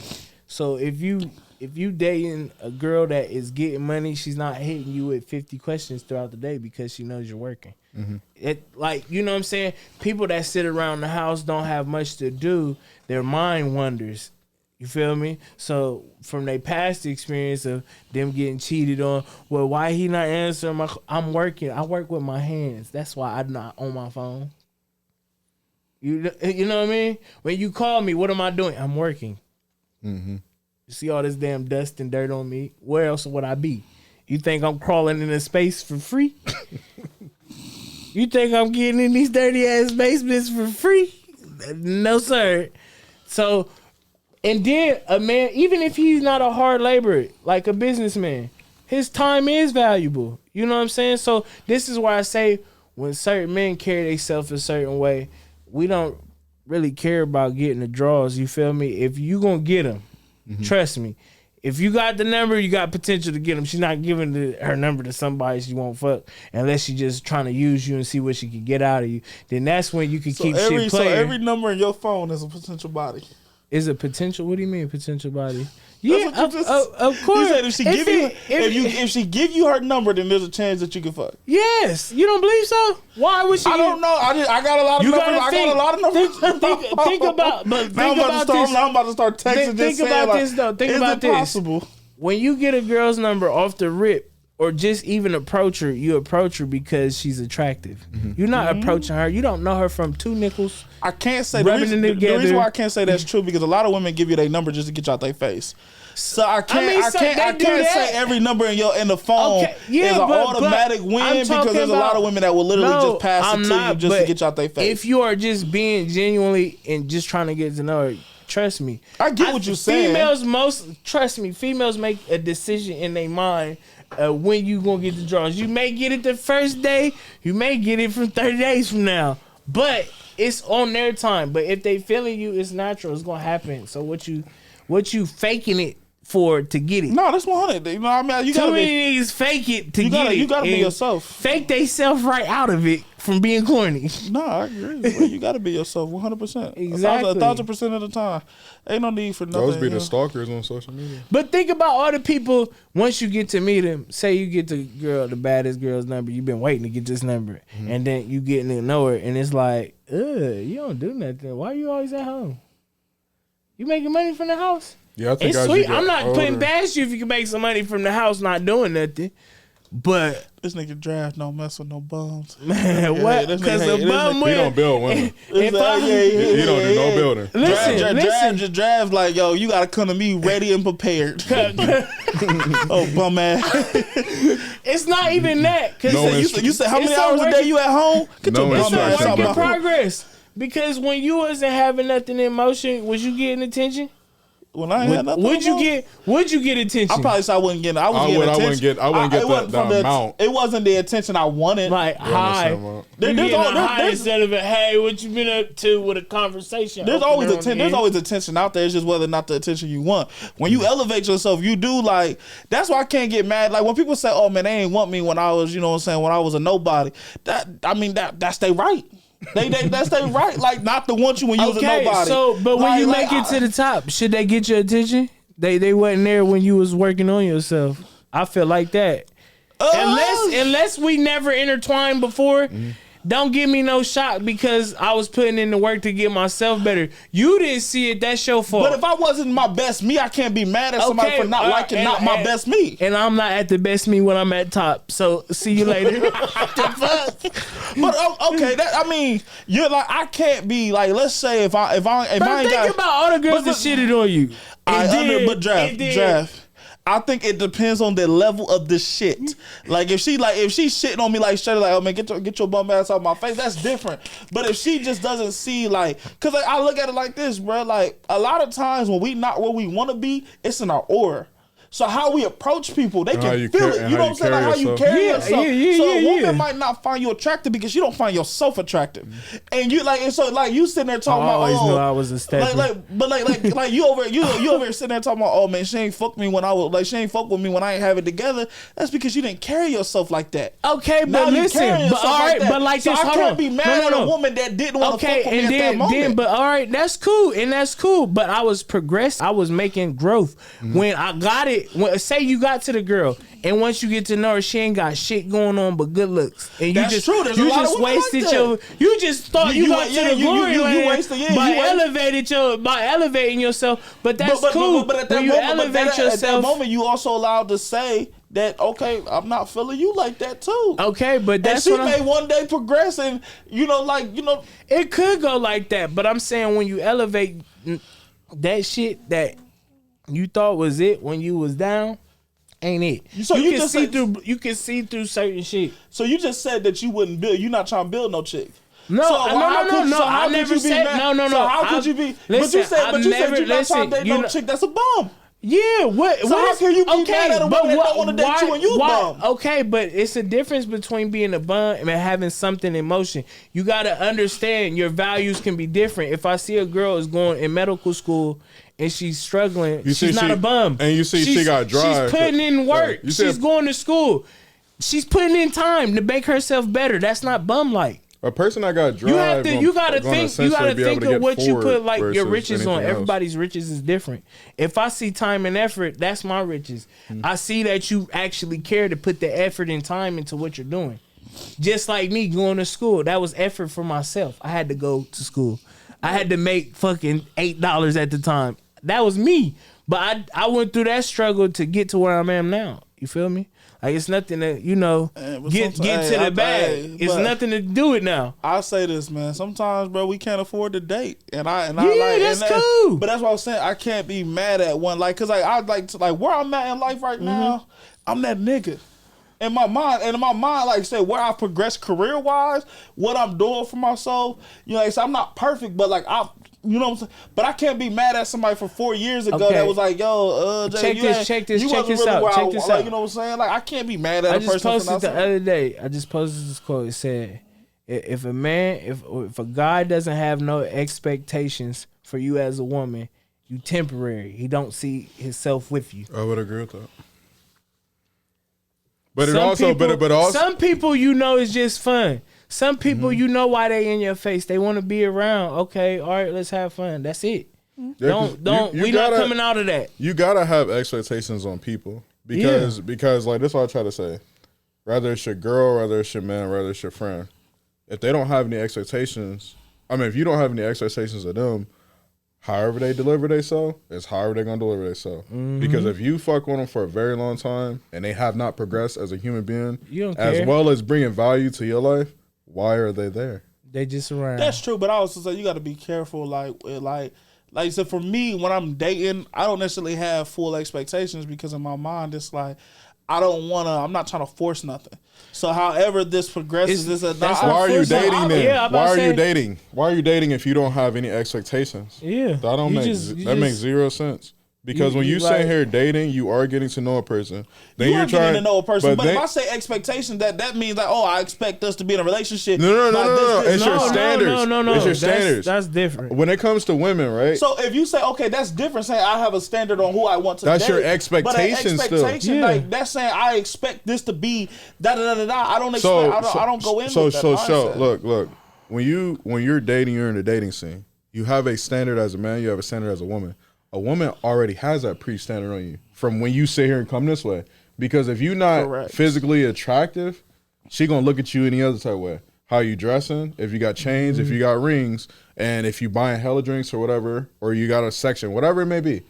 so if you dating a girl that is getting money, she's not hitting you with 50 questions throughout the day because she knows you're working. It, like, you know what I'm saying? People that sit around the house don't have much to do. Their mind wanders. You feel me? So from their past experience of them getting cheated on, well, why he not answering I'm working. I work with my hands. That's why I'm not on my phone. You know what I mean? When you call me, what am I doing? I'm working. You see all this damn dust and dirt on me. Where else would I be? You think I'm crawling into space for free? You think I'm getting in these dirty ass basements for free? No, sir. So, and then a man, even if he's not a hard laborer, like a businessman, his time is valuable. You know what I'm saying? So this is why I say when certain men carry themselves a certain way, we don't really care about getting the draws. You feel me? If you gonna get them, trust me. If you got the number, you got potential to get them. She's not giving her number to somebody she won't fuck unless she's just trying to use you and see what she can get out of you. Then that's when you can keep shit playing. So every number in your phone is a potential body. Is a potential? What do you mean potential body? Yeah, of course. You said if she give you her number, then there's a chance that you can fuck. Yes, you don't believe so? Why would she? I don't know. I got a lot of numbers. I got a lot of numbers. Think about, but now I'm about to start texting. Think about this though. Think about this. Possible? When you get a girl's number off the rip, or just even approach her, you approach her because she's attractive. You're not approaching her. You don't know her from two nickels. I can't say the reason why I can't say that's true because a lot of women give you their number just to get you out their face. So I can't say every number in the phone is an automatic win because there's a lot of women that will literally just pass it to you just to get you out their face. If you are just being genuinely and just trying to get to know her, trust me. I get what you're saying. Females make a decision in their mind when you gonna get the draws. You may get it the first day, you may get it from 30 days from now, but it's on their time. But if they feeling you, it's natural. It's gonna happen. So what you faking it for to get it? No, that's 100. You know, I mean, you gotta too many niggas fake it to get it. You gotta be yourself. Fake they self right out of it from being corny. No, I agree. Bro. You gotta be yourself 100%. Exactly, 1,000% of the time. Ain't no need for nothing. Those be the stalkers on social media. But think about all the people. Once you get to meet them, say you get the baddest girl's number. You've been waiting to get this number, and then you getting to know her, and it's like, you don't do nothing. Why you always at home? You making money from the house? Yeah, I think it's sweet. I'm not putting past you if you can make some money from the house not doing nothing. But this nigga draft don't mess with no bums. Man, what? Because a bum he don't build women. He don't do no building. Listen. Just draft like, yo, you gotta come to me ready and prepared. Oh, bum ass. It's not even that. Cause you said how many hours a day you at home? Get your bum ass out. It's work in progress. Because when you wasn't having nothing in motion, was you getting attention? When I had nothing, would you get attention? I probably say I wouldn't get. I wouldn't get the amount. It wasn't the attention I wanted. Like hi, there's instead of a hey, what you been up to with a conversation. There's always attention. There's always attention out there. It's just whether or not the attention you want. When you elevate yourself, you do like. That's why I can't get mad. Like when people say, "Oh man, they ain't want me when I was," you know what I'm saying, when I was a nobody. That's they right. That's they right. Like not to want you when you was a nobody. So, but when you make it to the top, should they get your attention? They wasn't there when you was working on yourself. I feel like that. Unless we never intertwined before, don't give me no shock because I was putting in the work to get myself better. You didn't see it. That's your fault. But if I wasn't my best me, I can't be mad at somebody for not liking my best me. And I'm not at the best me when I'm at top. So see you later. But okay, I mean, you're like, I can't be like, let's say if I ain't think about all the girls that shitted on you. But draft. I think it depends on the level of the shit. Like if she's shitting on me like straight like, oh man, get your bum ass out my face, that's different. But if she just doesn't see like, cause like, I look at it like this, bro. Like a lot of times when we not where we want to be, it's in our aura. So how we approach people, they can feel it. You know what I'm saying? Like how you carry yourself. So a woman might not find you attractive because you don't find yourself attractive. And you like, and so like you sitting there talking about, I always knew I was a stepper. Like you over here sitting there talking about, oh man, she ain't fuck me when I was like, she ain't fuck with me when I ain't have it together. That's because you didn't carry yourself like that. Okay, but listen, but all right, but like this, I can't be mad at a woman that didn't want to fuck with me at that moment. But all right, that's cool, and that's cool. But I was progressing. I was making growth when I got it. Say you got to the girl, and once you get to know her, she ain't got shit going on but good looks, and you just wasted you just thought you got to the glory land by elevating yourself. But that's cool. But at that moment, you also allowed to say that, okay, I'm not feeling you like that too. Okay, but that's and she may one day progress, and it could go like that. But I'm saying when you elevate that shit that you thought was it when you was down, ain't it? So you can see through certain shit. So you just said that you wouldn't build. You're not trying to build no chick. No. I never said no. So how could you be? Listen, but you said you're not trying to date no chick that's a bum. Yeah, what? So how can you be mad at a woman that don't want to date you and you bum? Okay, but it's a difference between being a bum and having something in motion. You got to understand your values can be different. If I see a girl is going in medical school and she's struggling, she's not a bum. And you see she got drive. She's putting in work. She's going to school. She's putting in time to make herself better. That's not bum-like. A person that got drive, you gotta think of what you put like your riches on. Everybody's riches is different. If I see time and effort, that's my riches. I see that you actually care to put the effort and time into what you're doing. Just like me going to school, that was effort for myself. I had to go to school. I had to make fucking $8 at the time. That was me. But I went through that struggle to get to where I am now. You feel me? Like it's nothing to, get to the bag. It's nothing to do it now. I'll say this, man. Sometimes, bro, we can't afford to date, that's cool. But that's what I'm saying. I can't be mad at one, like, cause I like to, like where I'm at in life right now. I'm that nigga. In my mind, like I said, where I progressed career wise, what I'm doing for myself. So I'm not perfect, but like you know what I'm saying? But I can't be mad at somebody from 4 years ago that was like, yo, Jay, check this out. Like, you know what I'm saying? Like, I can't be mad at a person. I just posted the other day. I just posted this quote. It said, if a guy doesn't have no expectations for you as a woman, you temporary. He don't see himself with you. I would agree with that. But some people is just fun. Some people why they in your face. They want to be around. Okay, all right, let's have fun. That's it. Yeah, we not coming out of that. You gotta have expectations on people because like that's what I try to say. Whether it's your girl, whether it's your man, whether it's your friend, if they don't have any expectations, if you don't have any expectations of them, however they deliver themselves is however they're gonna deliver themselves. Because if you fuck with them for a very long time and they have not progressed as a human being, you don't as care. well as bringing value to your life, why are they there? They just around. That's true, but I also say you got to be careful. Like you said, for me, when I'm dating, I don't necessarily have full expectations because in my mind, it's like I'm not trying to force nothing. So however this progresses, why are you dating then? Yeah, why are you dating? Why are you dating if you don't have any expectations? Yeah, that makes zero sense. Because when you say here dating, you are getting to know a person. Then you're trying to know a person. But if I say expectation, that means like, I expect us to be in a relationship. No. It's your standards. No. It's your standards. That's different. When it comes to women, right? So if you say, okay, that's different. Saying I have a standard on who I want to date. That's your expectation still. Like that's saying I expect this to be da da da da. I don't expect. I don't go in with that mindset. Look. When you're dating, you're in the dating scene. You have a standard as a man. You have a standard as a woman. A woman already has that pre-standard on you from when you sit here and come this way. Because if you're not physically attractive, she gonna look at you any other type of way. how you dressing, if you got chains, if you got rings, and if you buying hella drinks or whatever, or you got a section, whatever it may be.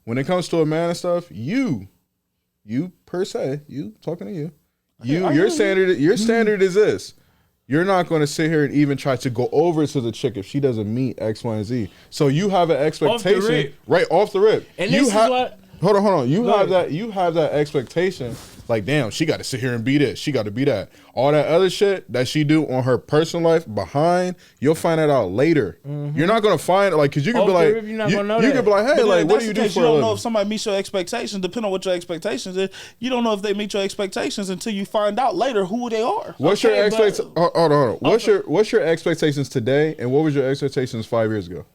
When it comes to a man and stuff, you per se, you talking to you, your standard is this. You're not going to sit here and even try to go over to the chick if she doesn't meet X, Y, and Z. So you have an expectation right off the rip. And this is what. Hold on. You have that expectation. Like, damn, she got to sit here and be this. She got to be that. All that other shit that she do on her personal life behind, you'll find that out later. Mm-hmm. You're not gonna find it, like, because you can be like, you can be like, hey, like, what do you do for a living? You don't know if somebody meets your expectations. Depending on what your expectations is, you don't know if they meet your expectations until you find out later who they are. What's your expectation? Hold on. What's your expectations today, and what was your expectations 5 years ago?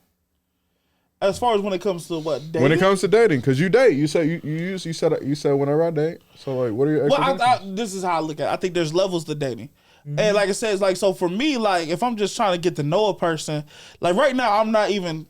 As far as when it comes to what dating? When it comes to dating, because you date, you said whenever I date. So like, what are your expectations? Well, this is how I look at it. I think there's levels to dating. Mm-hmm. And like I said, it's like, so for me, like, if I'm just trying to get to know a person, like right now, I'm not even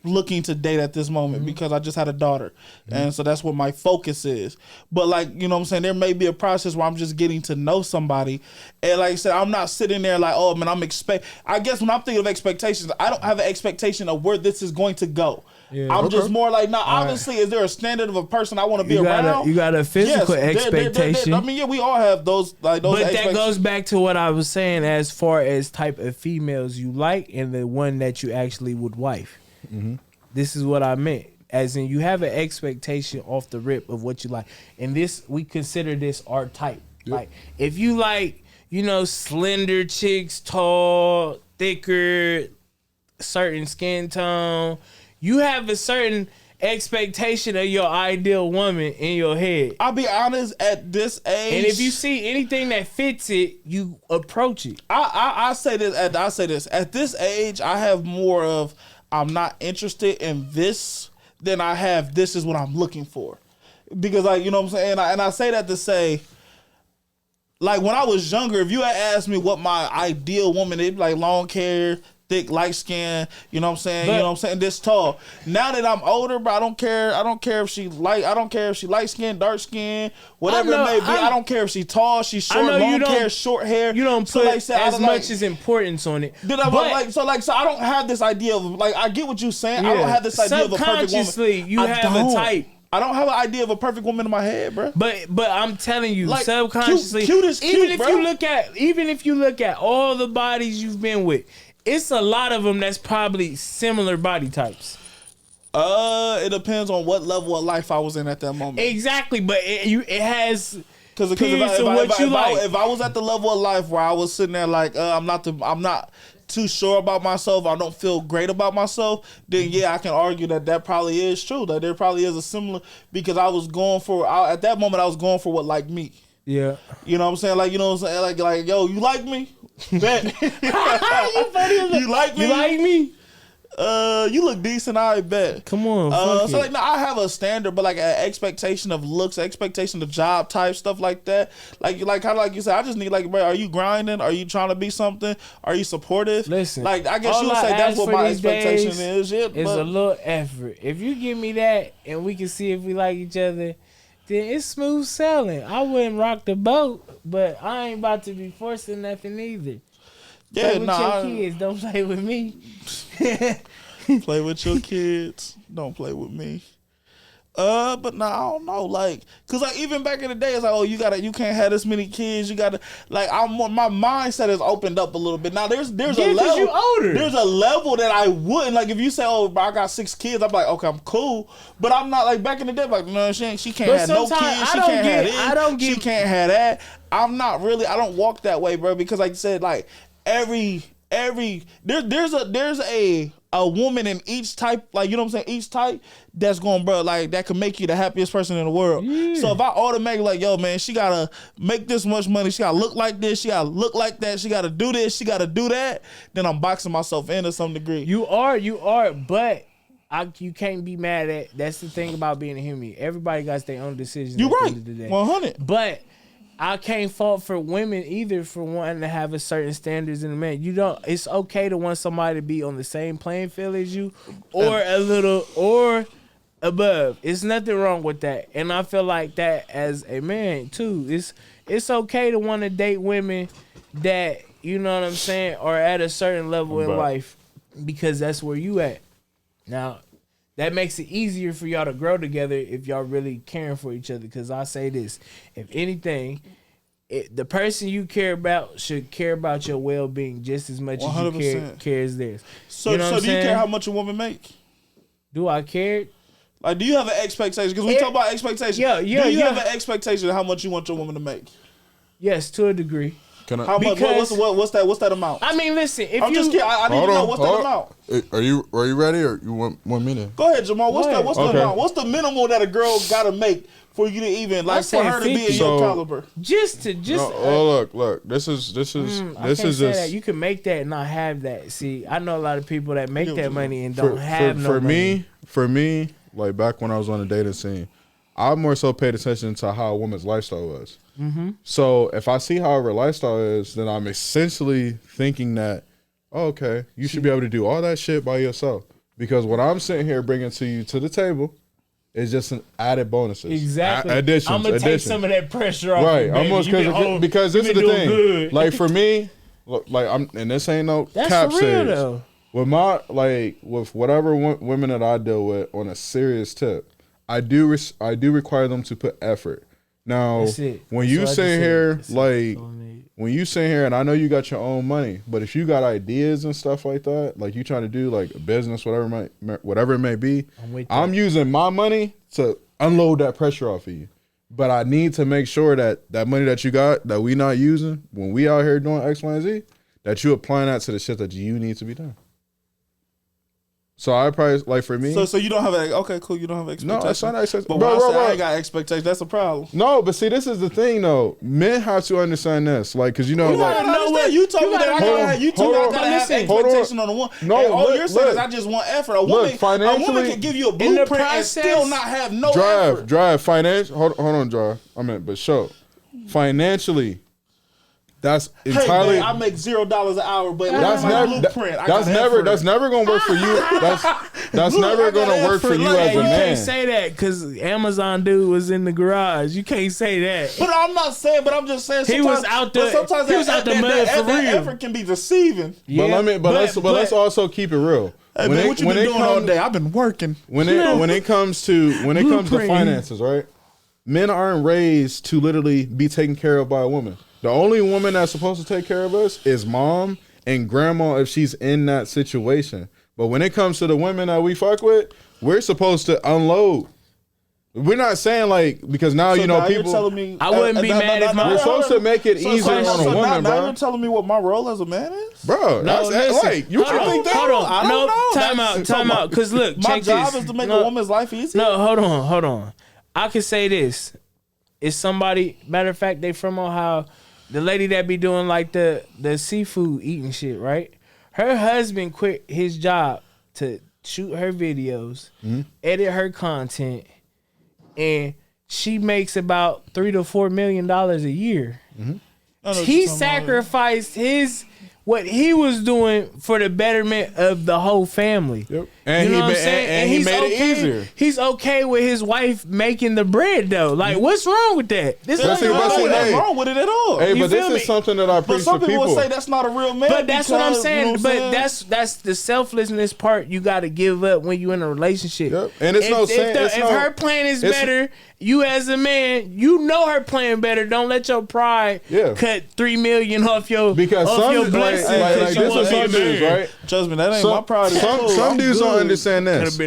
looking to date at this moment because I just had a daughter. And so that's what my focus is. But like, you know what I'm saying? There may be a process where I'm just getting to know somebody. And like I said, I'm not sitting there like, oh man, I guess when I'm thinking of expectations, I don't have an expectation of where this is going to go. Yeah, I'm just more like, now, obviously, is there a standard of a person I want to be around? You got a physical expectation. I mean, yeah, we all have those. But that goes back to what I was saying as far as type of females you like and the one that you actually would wife. Mm-hmm. This is what I meant. As in, you have an expectation off the rip of what you like. And this, we consider this our type. Yep. Like, if you like, slender chicks, tall, thicker, certain skin tone, you have a certain expectation of your ideal woman in your head. I'll be honest, at this age, and if you see anything that fits it, you approach it. I say this. At this age, I have more of, I'm not interested in this than I have this is what I'm looking for. Because, like, you know what I'm saying? And I say that to say, like, when I was younger, if you had asked me what my ideal woman is, like long hair, thick, light skin, you know what I'm saying? This tall. Now that I'm older, but I don't care if she light skin, dark skin, whatever it may be. I don't care if she's tall, she's short, long hair, short hair. You don't put as much as importance on it. So I don't have this idea of, like, I get what you're saying. Yeah. I don't have this idea of a perfect woman. Subconsciously, you have a type. I don't have an idea of a perfect woman in my head, bro. But I'm telling you, like, subconsciously, cute is cute, even if you look at all the bodies you've been with, it's a lot of them that's probably similar body types. It depends on what level of life I was in at that moment. Exactly, but it has because if I was at the level of life where I was sitting there like I'm not too sure about myself, I don't feel great about myself, then yeah, I can argue that probably is true. That there probably is a similar, because I was going for at that moment I was going for what like me. Yeah. You know what I'm saying? Like, you know what I'm saying? Like, yo, you like me? Bet. You like me? You like me? You look decent, I bet. Come on. So like, no, I have a standard, but like an expectation of looks, expectation of job type, stuff like that. Like kind of like you said, I just need, like, bro, are you grinding? Are you trying to be something? Are you supportive? Listen, like, I guess you would say that's what my expectation is. Yeah, it's a little effort. If you give me that and we can see if we like each other, then it's smooth sailing. I wouldn't rock the boat, but I ain't about to be forcing nothing either. Play with your kids. Don't play with me. Play with your kids. Don't play with me. But no, I don't know. Like, cause like even back in the day, it's like, oh, you can't have this many kids. You gotta, like, my mindset has opened up a little bit. Now there's a level. You older. There's a level that I wouldn't, like, if you say, oh, I got 6 kids, I'm like, okay, I'm cool. But I'm not like back in the day, like, no, she can't have no kids. She can't have this. She can't have that. I'm not really. I don't walk that way, bro. Because like I said, like there's a woman in each type, like, you know what I'm saying, each type that's going, bro, like, that could make you the happiest person in the world. Yeah. So if I automatically like, yo, man, she gotta make this much money, she gotta look like this, she gotta look like that, she gotta do this, she gotta do that, then I'm boxing myself in to some degree. You are, but you can't be mad at. That's the thing about being a human. Everybody got their own decisions. You're right, 100. But I can't fault for women either for wanting to have a certain standards in a man. It's okay to want somebody to be on the same playing field as you, or a little, or above. It's nothing wrong with that. And I feel like that as a man too. It's okay to want to date women that you know what I'm saying, or at a certain level in life, because that's where you at. Now, that makes it easier for y'all to grow together if y'all really caring for each other. Because I say this, if anything, the person you care about should care about your well-being just as much 100%. As you care as theirs. So, you know do you care how much a woman make? Do I care? Like, do you have an expectation? Because we talk about expectations. Do you have an expectation of how much you want your woman to make? Yes, to a degree. How much? What's that amount? I mean, listen. If I'm just kidding. I need to know what's that amount. Are you ready, or you want 1 minute? Go ahead, Jamal. What's the amount? What's the minimum that a girl gotta make for you to even for her to be in your caliber? Look. This is just. You can make that and not have that. See, I know a lot of people that make that money and don't have no money. For me, like back when I was on the dating scene, I more so paid attention to how a woman's lifestyle was. Mm-hmm. So if I see how her lifestyle is, then I'm essentially thinking that, okay, you should be able to do all that shit by yourself. Because what I'm sitting here bringing to you to the table is just an added bonuses. Exactly. Additions. I'm going to take some of that pressure off. Right. Almost because this is the thing. Good. Like for me, and this ain't no cap series. Though. With whatever women that I deal with on a serious tip, I do require them to put effort. Now, when you sit here, and I know you got your own money, but if you got ideas and stuff like that, like you trying to do like a business, whatever it may be, I'm using my money to unload that pressure off of you. But I need to make sure that that money that you got that we not using when we out here doing X, Y, and Z, that you applying that to the shit that you need to be done. So I probably, like for me. So you don't have okay, cool. You don't have expectations. No, that's not expectations. But I ain't got expectations. That's a problem. No, but see, this is the thing though. Men have to understand this, like, cause you know, you told me that I gotta have expectation on the one. No, all you're saying is I just want effort. A woman can give you a blueprint and still not have no effort. Drive financial. Hold on, Drive. But show financially. That's entirely. Hey man, I make $0 an hour, but that's never gonna work for you. That's never gonna work for you as a man. You can't say that because Amazon dude was in the garage. You can't say that. But I'm not saying. But I'm just saying. He was out there. Sometimes he was out the mud for real. That effort can be deceiving. Yeah, but let's also keep it real. Hey man, what you been doing all day? I've been working. When it comes to finances, right? Men aren't raised to literally be taken care of by a woman. The only woman that's supposed to take care of us is mom and grandma if she's in that situation. But when it comes to the women that we fuck with, we're supposed to unload. We're not saying because now people. Telling me, I wouldn't be mad if we're supposed to make it easier on a woman, bro. Now you're telling me what my role as a man is, bro. You can think that. Hold on, time out. Because look, my job is to make a woman's life easier. No, hold on. I can say this: it's somebody. Matter of fact, they from Ohio. The lady that be doing like the seafood eating shit, right? Her husband quit his job to shoot her videos, edit her content, and she makes about $3 to $4 million a year. He sacrificed what he was doing for the betterment of the whole family. Yep. And you know what I'm saying? And he made it easier. He's okay with his wife making the bread though. Like, what's wrong with that? There's nothing wrong with it at all. Hey, but this is something that I preach to people. But some people would say that's not a real man. But that's what I'm saying. But that's the selflessness part you got to give up when you're in a relationship. Yep. And it's if her plan is better, you as a man, you know her plan better. Don't let your pride cut $3 million off your blessing. Like this is some dudes, right? Trust me, that ain't my pride. Some dudes don't understand this.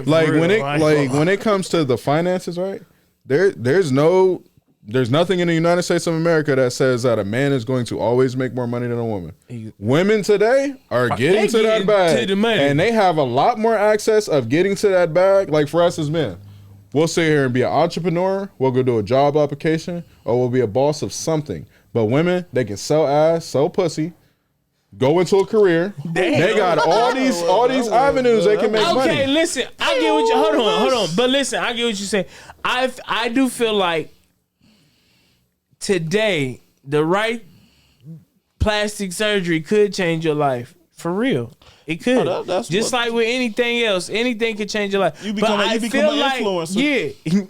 Like when it comes to the finances, right? There's nothing in the United States of America that says that a man is going to always make more money than a woman. Women today are getting to that bag, and they have a lot more access of getting to that bag. Like for us as men, we'll sit here and be an entrepreneur. We'll go do a job application, or we'll be a boss of something. But women, they can sell ass, sell pussy, go into a career. They got all these avenues they can make money. Okay, listen, I get what you. Hold on. But listen, I get what you're saying. I do feel like today the right plastic surgery could change your life For real. It could. that's just what- like with anything else. Anything could change your life. You become But a- I you become feel an influencer. Yeah.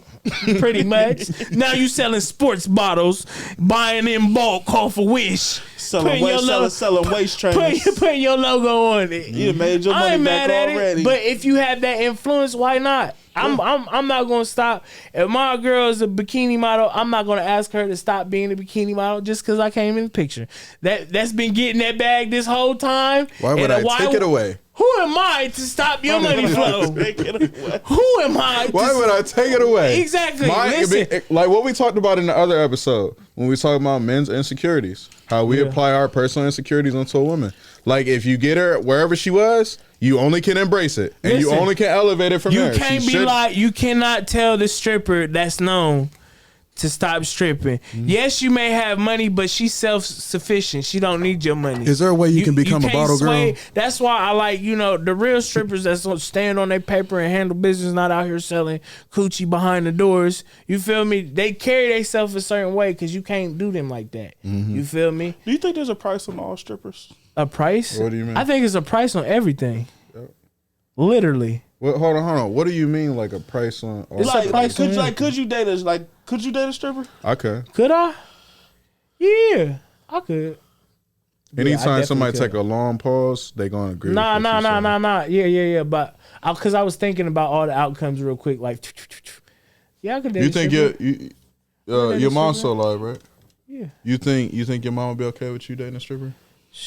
Pretty much. Now you selling sports bottles, buying in bulk off a Wish. selling waist trainers. Putting your logo on it. You done made your I money ain't back mad at already. it. But if you have that influence, why not? I'm not gonna stop. If my girl is a bikini model, I'm not gonna ask her to stop being a bikini model just because I came in the picture. That's been getting that bag this whole time. Why would I take it away? Who am I to stop your money flow? Who am I? Why would I take it away? Exactly. Listen. Like what we talked about in the other episode when we talked about men's insecurities, how we apply our personal insecurities onto a woman. Like if you get her wherever she was, you only can embrace it, and you Listen, only can elevate it from You there. can't be like, you cannot tell the stripper that's known to stop stripping. Yes, you may have money, but she's self-sufficient. She don't need your money. Is there a way you can become a can't bottle sway. girl? That's why I like, the real strippers that's gonna stand on their paper and handle business, not out here selling coochie behind the doors. You feel me? They carry themselves a certain way because you can't do them like that. You feel me? Do you think there's a price on all strippers? A price? What do you mean? I think it's a price on everything. Yep. Literally. Well, hold on. What do you mean, like a price on? It's a price on everything. Could you date a stripper? Okay. Could I? Yeah, I could. Anytime I somebody definitely take a long pause, they gonna agree. Nah. with what you say. Yeah. But because I was thinking about all the outcomes real quick, like, yeah, I could date You a think stripper. your mom's still alive, right? Yeah. You think your mom would be okay with you dating a stripper?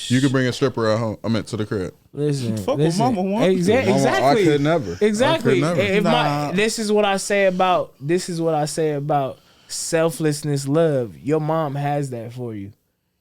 You could bring a stripper at home. I meant to the crib. Listen, Fuck what mama want. Exactly. Mama, I could never. Exactly. I could never. Nah. This is what I say about selflessness, love. Your mom has that for you.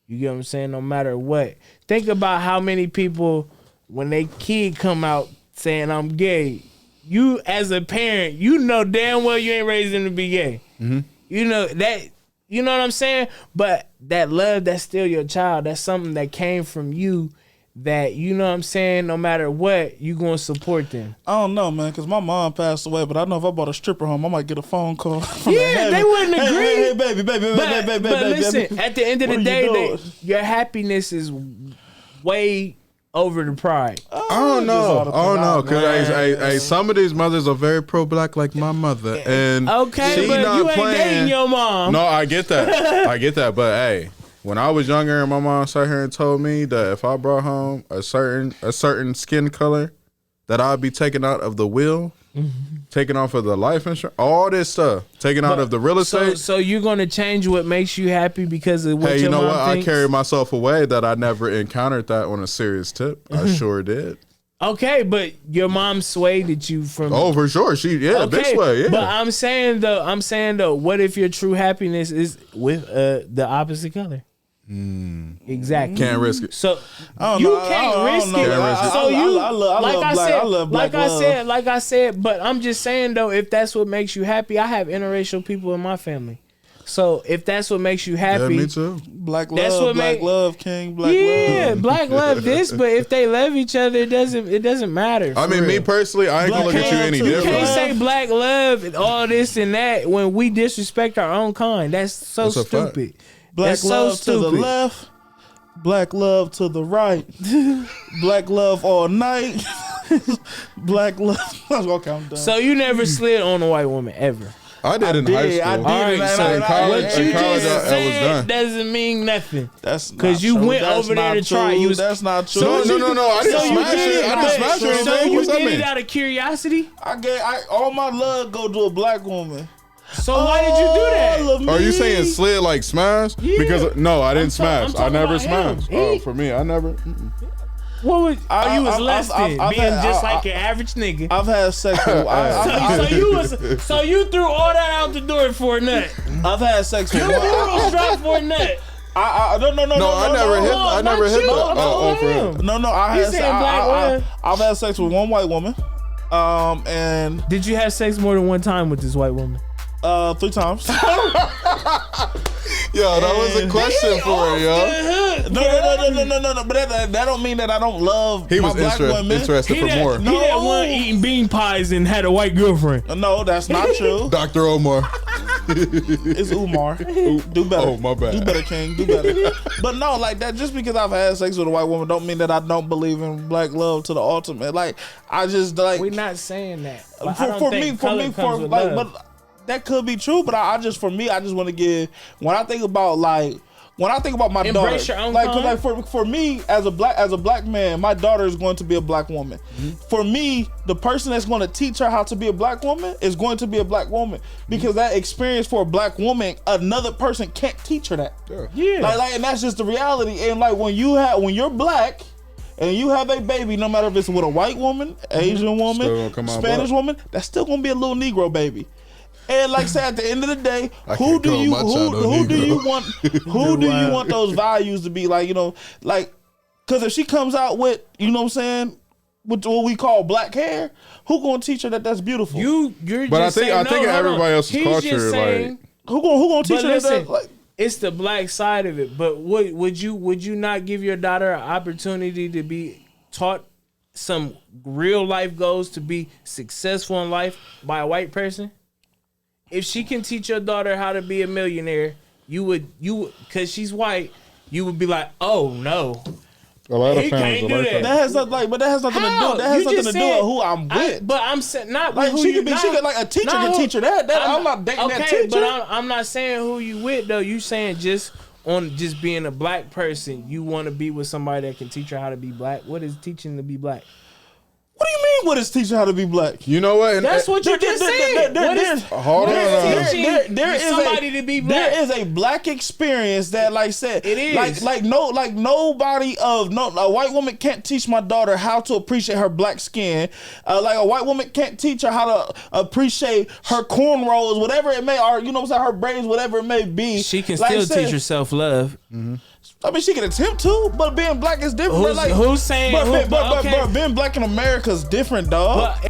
You get what I'm saying? No matter what. Think about how many people, when they kid come out saying I'm gay, you as a parent, you know damn well you ain't raised them to be gay. Mm-hmm. You know that. You know what I'm saying? But that love, that's still your child. That's something that came from you. That, you know what I'm saying, no matter what, you gonna support them. I don't know, man, because my mom passed away, but I know if I bought a stripper home, I might get a phone call. From Yeah, they wouldn't agree. Hey, baby, But listen, at the end of the day, your happiness is way over the pride. I don't know, because some of these mothers are very pro-black, like my mother, and Okay, she but not you ain't playing. dating your mom. No, I get that, but hey, when I was younger and my mom sat here and told me that if I brought home a certain skin color, that I'd be taken out of the will, taken off of the life insurance, all this stuff, taken out of the real estate. So you're gonna change what makes you happy because of what Hey, your you know mom what? thinks? I carry myself away that I never encountered that on a serious tip. I sure did. Okay, but your mom swayed you from. Oh, for sure. Big sway, yeah. But I'm saying though, what if your true happiness is with the opposite color? Exactly. Can't risk it. So I don't you know. can't risk it. Can't risk it. So you, I love black. I love black love. like I said. But I'm just saying though, if that's what makes you happy, I have interracial people in my family. So if that's what makes you happy, Yeah, me too. Black That's love, what black make- love, king, black yeah, love. black love this. But if they love each other, it doesn't matter. I mean, for me real. personally, I ain't gonna Black look at you love any too. You different. can't say black love and all this and that when we disrespect our own kind. That's so That's a fact. stupid. Black That's love so to the stupid. left, black love to the right, black love all night, black love. Okay, I'm done. So you never slid on a white woman ever. I did in high school. I did. All right, man, so I- college- what you in college, just I was said done. doesn't mean nothing. That's Because not you true. went That's over there not to try. true. You was, That's not true. No, I didn't so you smash did it. I didn't smash So anything. you What's that did it mean? out of curiosity. All my love go to a black woman. So why did you do that? All of Are you me. saying slid like smash? Yeah. Because no, I didn't I'm smash. I talking never about him. smashed. He- Oh, for me, I never. What was? I- you was I- less I've- than I've being had- just I- like your average nigga. I've had sex with. So you threw all that out the door for a nut. I've had sex with. You dropped for a nut. No, I never hit. I never hit that. Oh, for real. No, I He had. said black woman. I've had sex with one white woman, and Did you have sex more than one time with this white woman? 3 times. Yo, that was a question for her, yo. No. But that don't mean that I don't love He my was black women. interested for more. He that one eating bean pies and had a white girlfriend. No, that's not true. Dr. Omar. It's Umar. Do better. Oh, my bad. Do better, King. Do better. But no, like that. Just because I've had sex with a white woman, don't mean that I don't believe in black love to the ultimate. Like I just like. We're not saying that. For me, like, but that could be true. But I just want to give. When I think about my Embrace daughter, your own like for me as a black man, my daughter is going to be a black woman. Mm-hmm. For me, the person that's going to teach her how to be a black woman is going to be a black woman because that experience for a black woman, another person can't teach her that. Yeah. Like, and that's just the reality. And like when you're black. And you have a baby, no matter if it's with a white woman, Asian woman, Spanish woman, that's still gonna be a little Negro baby. And like I said, at the end of the day, who do you want those values to be like? You know, like because if she comes out with, you know what I'm saying, with what we call black hair, who gonna teach her that that's beautiful? But I think everybody else's culture, like who gonna teach her listen, that? Like, it's the black side of it. But would you not give your daughter an opportunity to be taught some real life goals to be successful in life by a white person? If she can teach your daughter how to be a millionaire, you would because she's white, you would be like, oh no. A lot of families can't do that. That has nothing to do with who I'm with. But I'm saying not like who she you could be. She could like a teacher can teach her that. I'm not dating that teacher. But I'm not saying who you with though. You saying just being a black person, you want to be with somebody that can teach her how to be black. What is teaching to be black? What do you mean? What is teaching how to be black? You know what? That's what you just said. Hold on. There is somebody to be black. There is a black experience that, like said, it is like nobody a white woman can't teach my daughter how to appreciate her black skin. Like a white woman can't teach her how to appreciate her cornrows, whatever it may, or you know what I'm saying, her braids, whatever it may be. She can still teach herself love. Mm-hmm. I mean, she can attempt to, but being black is different. Who's saying? But being black in America is different, dog. But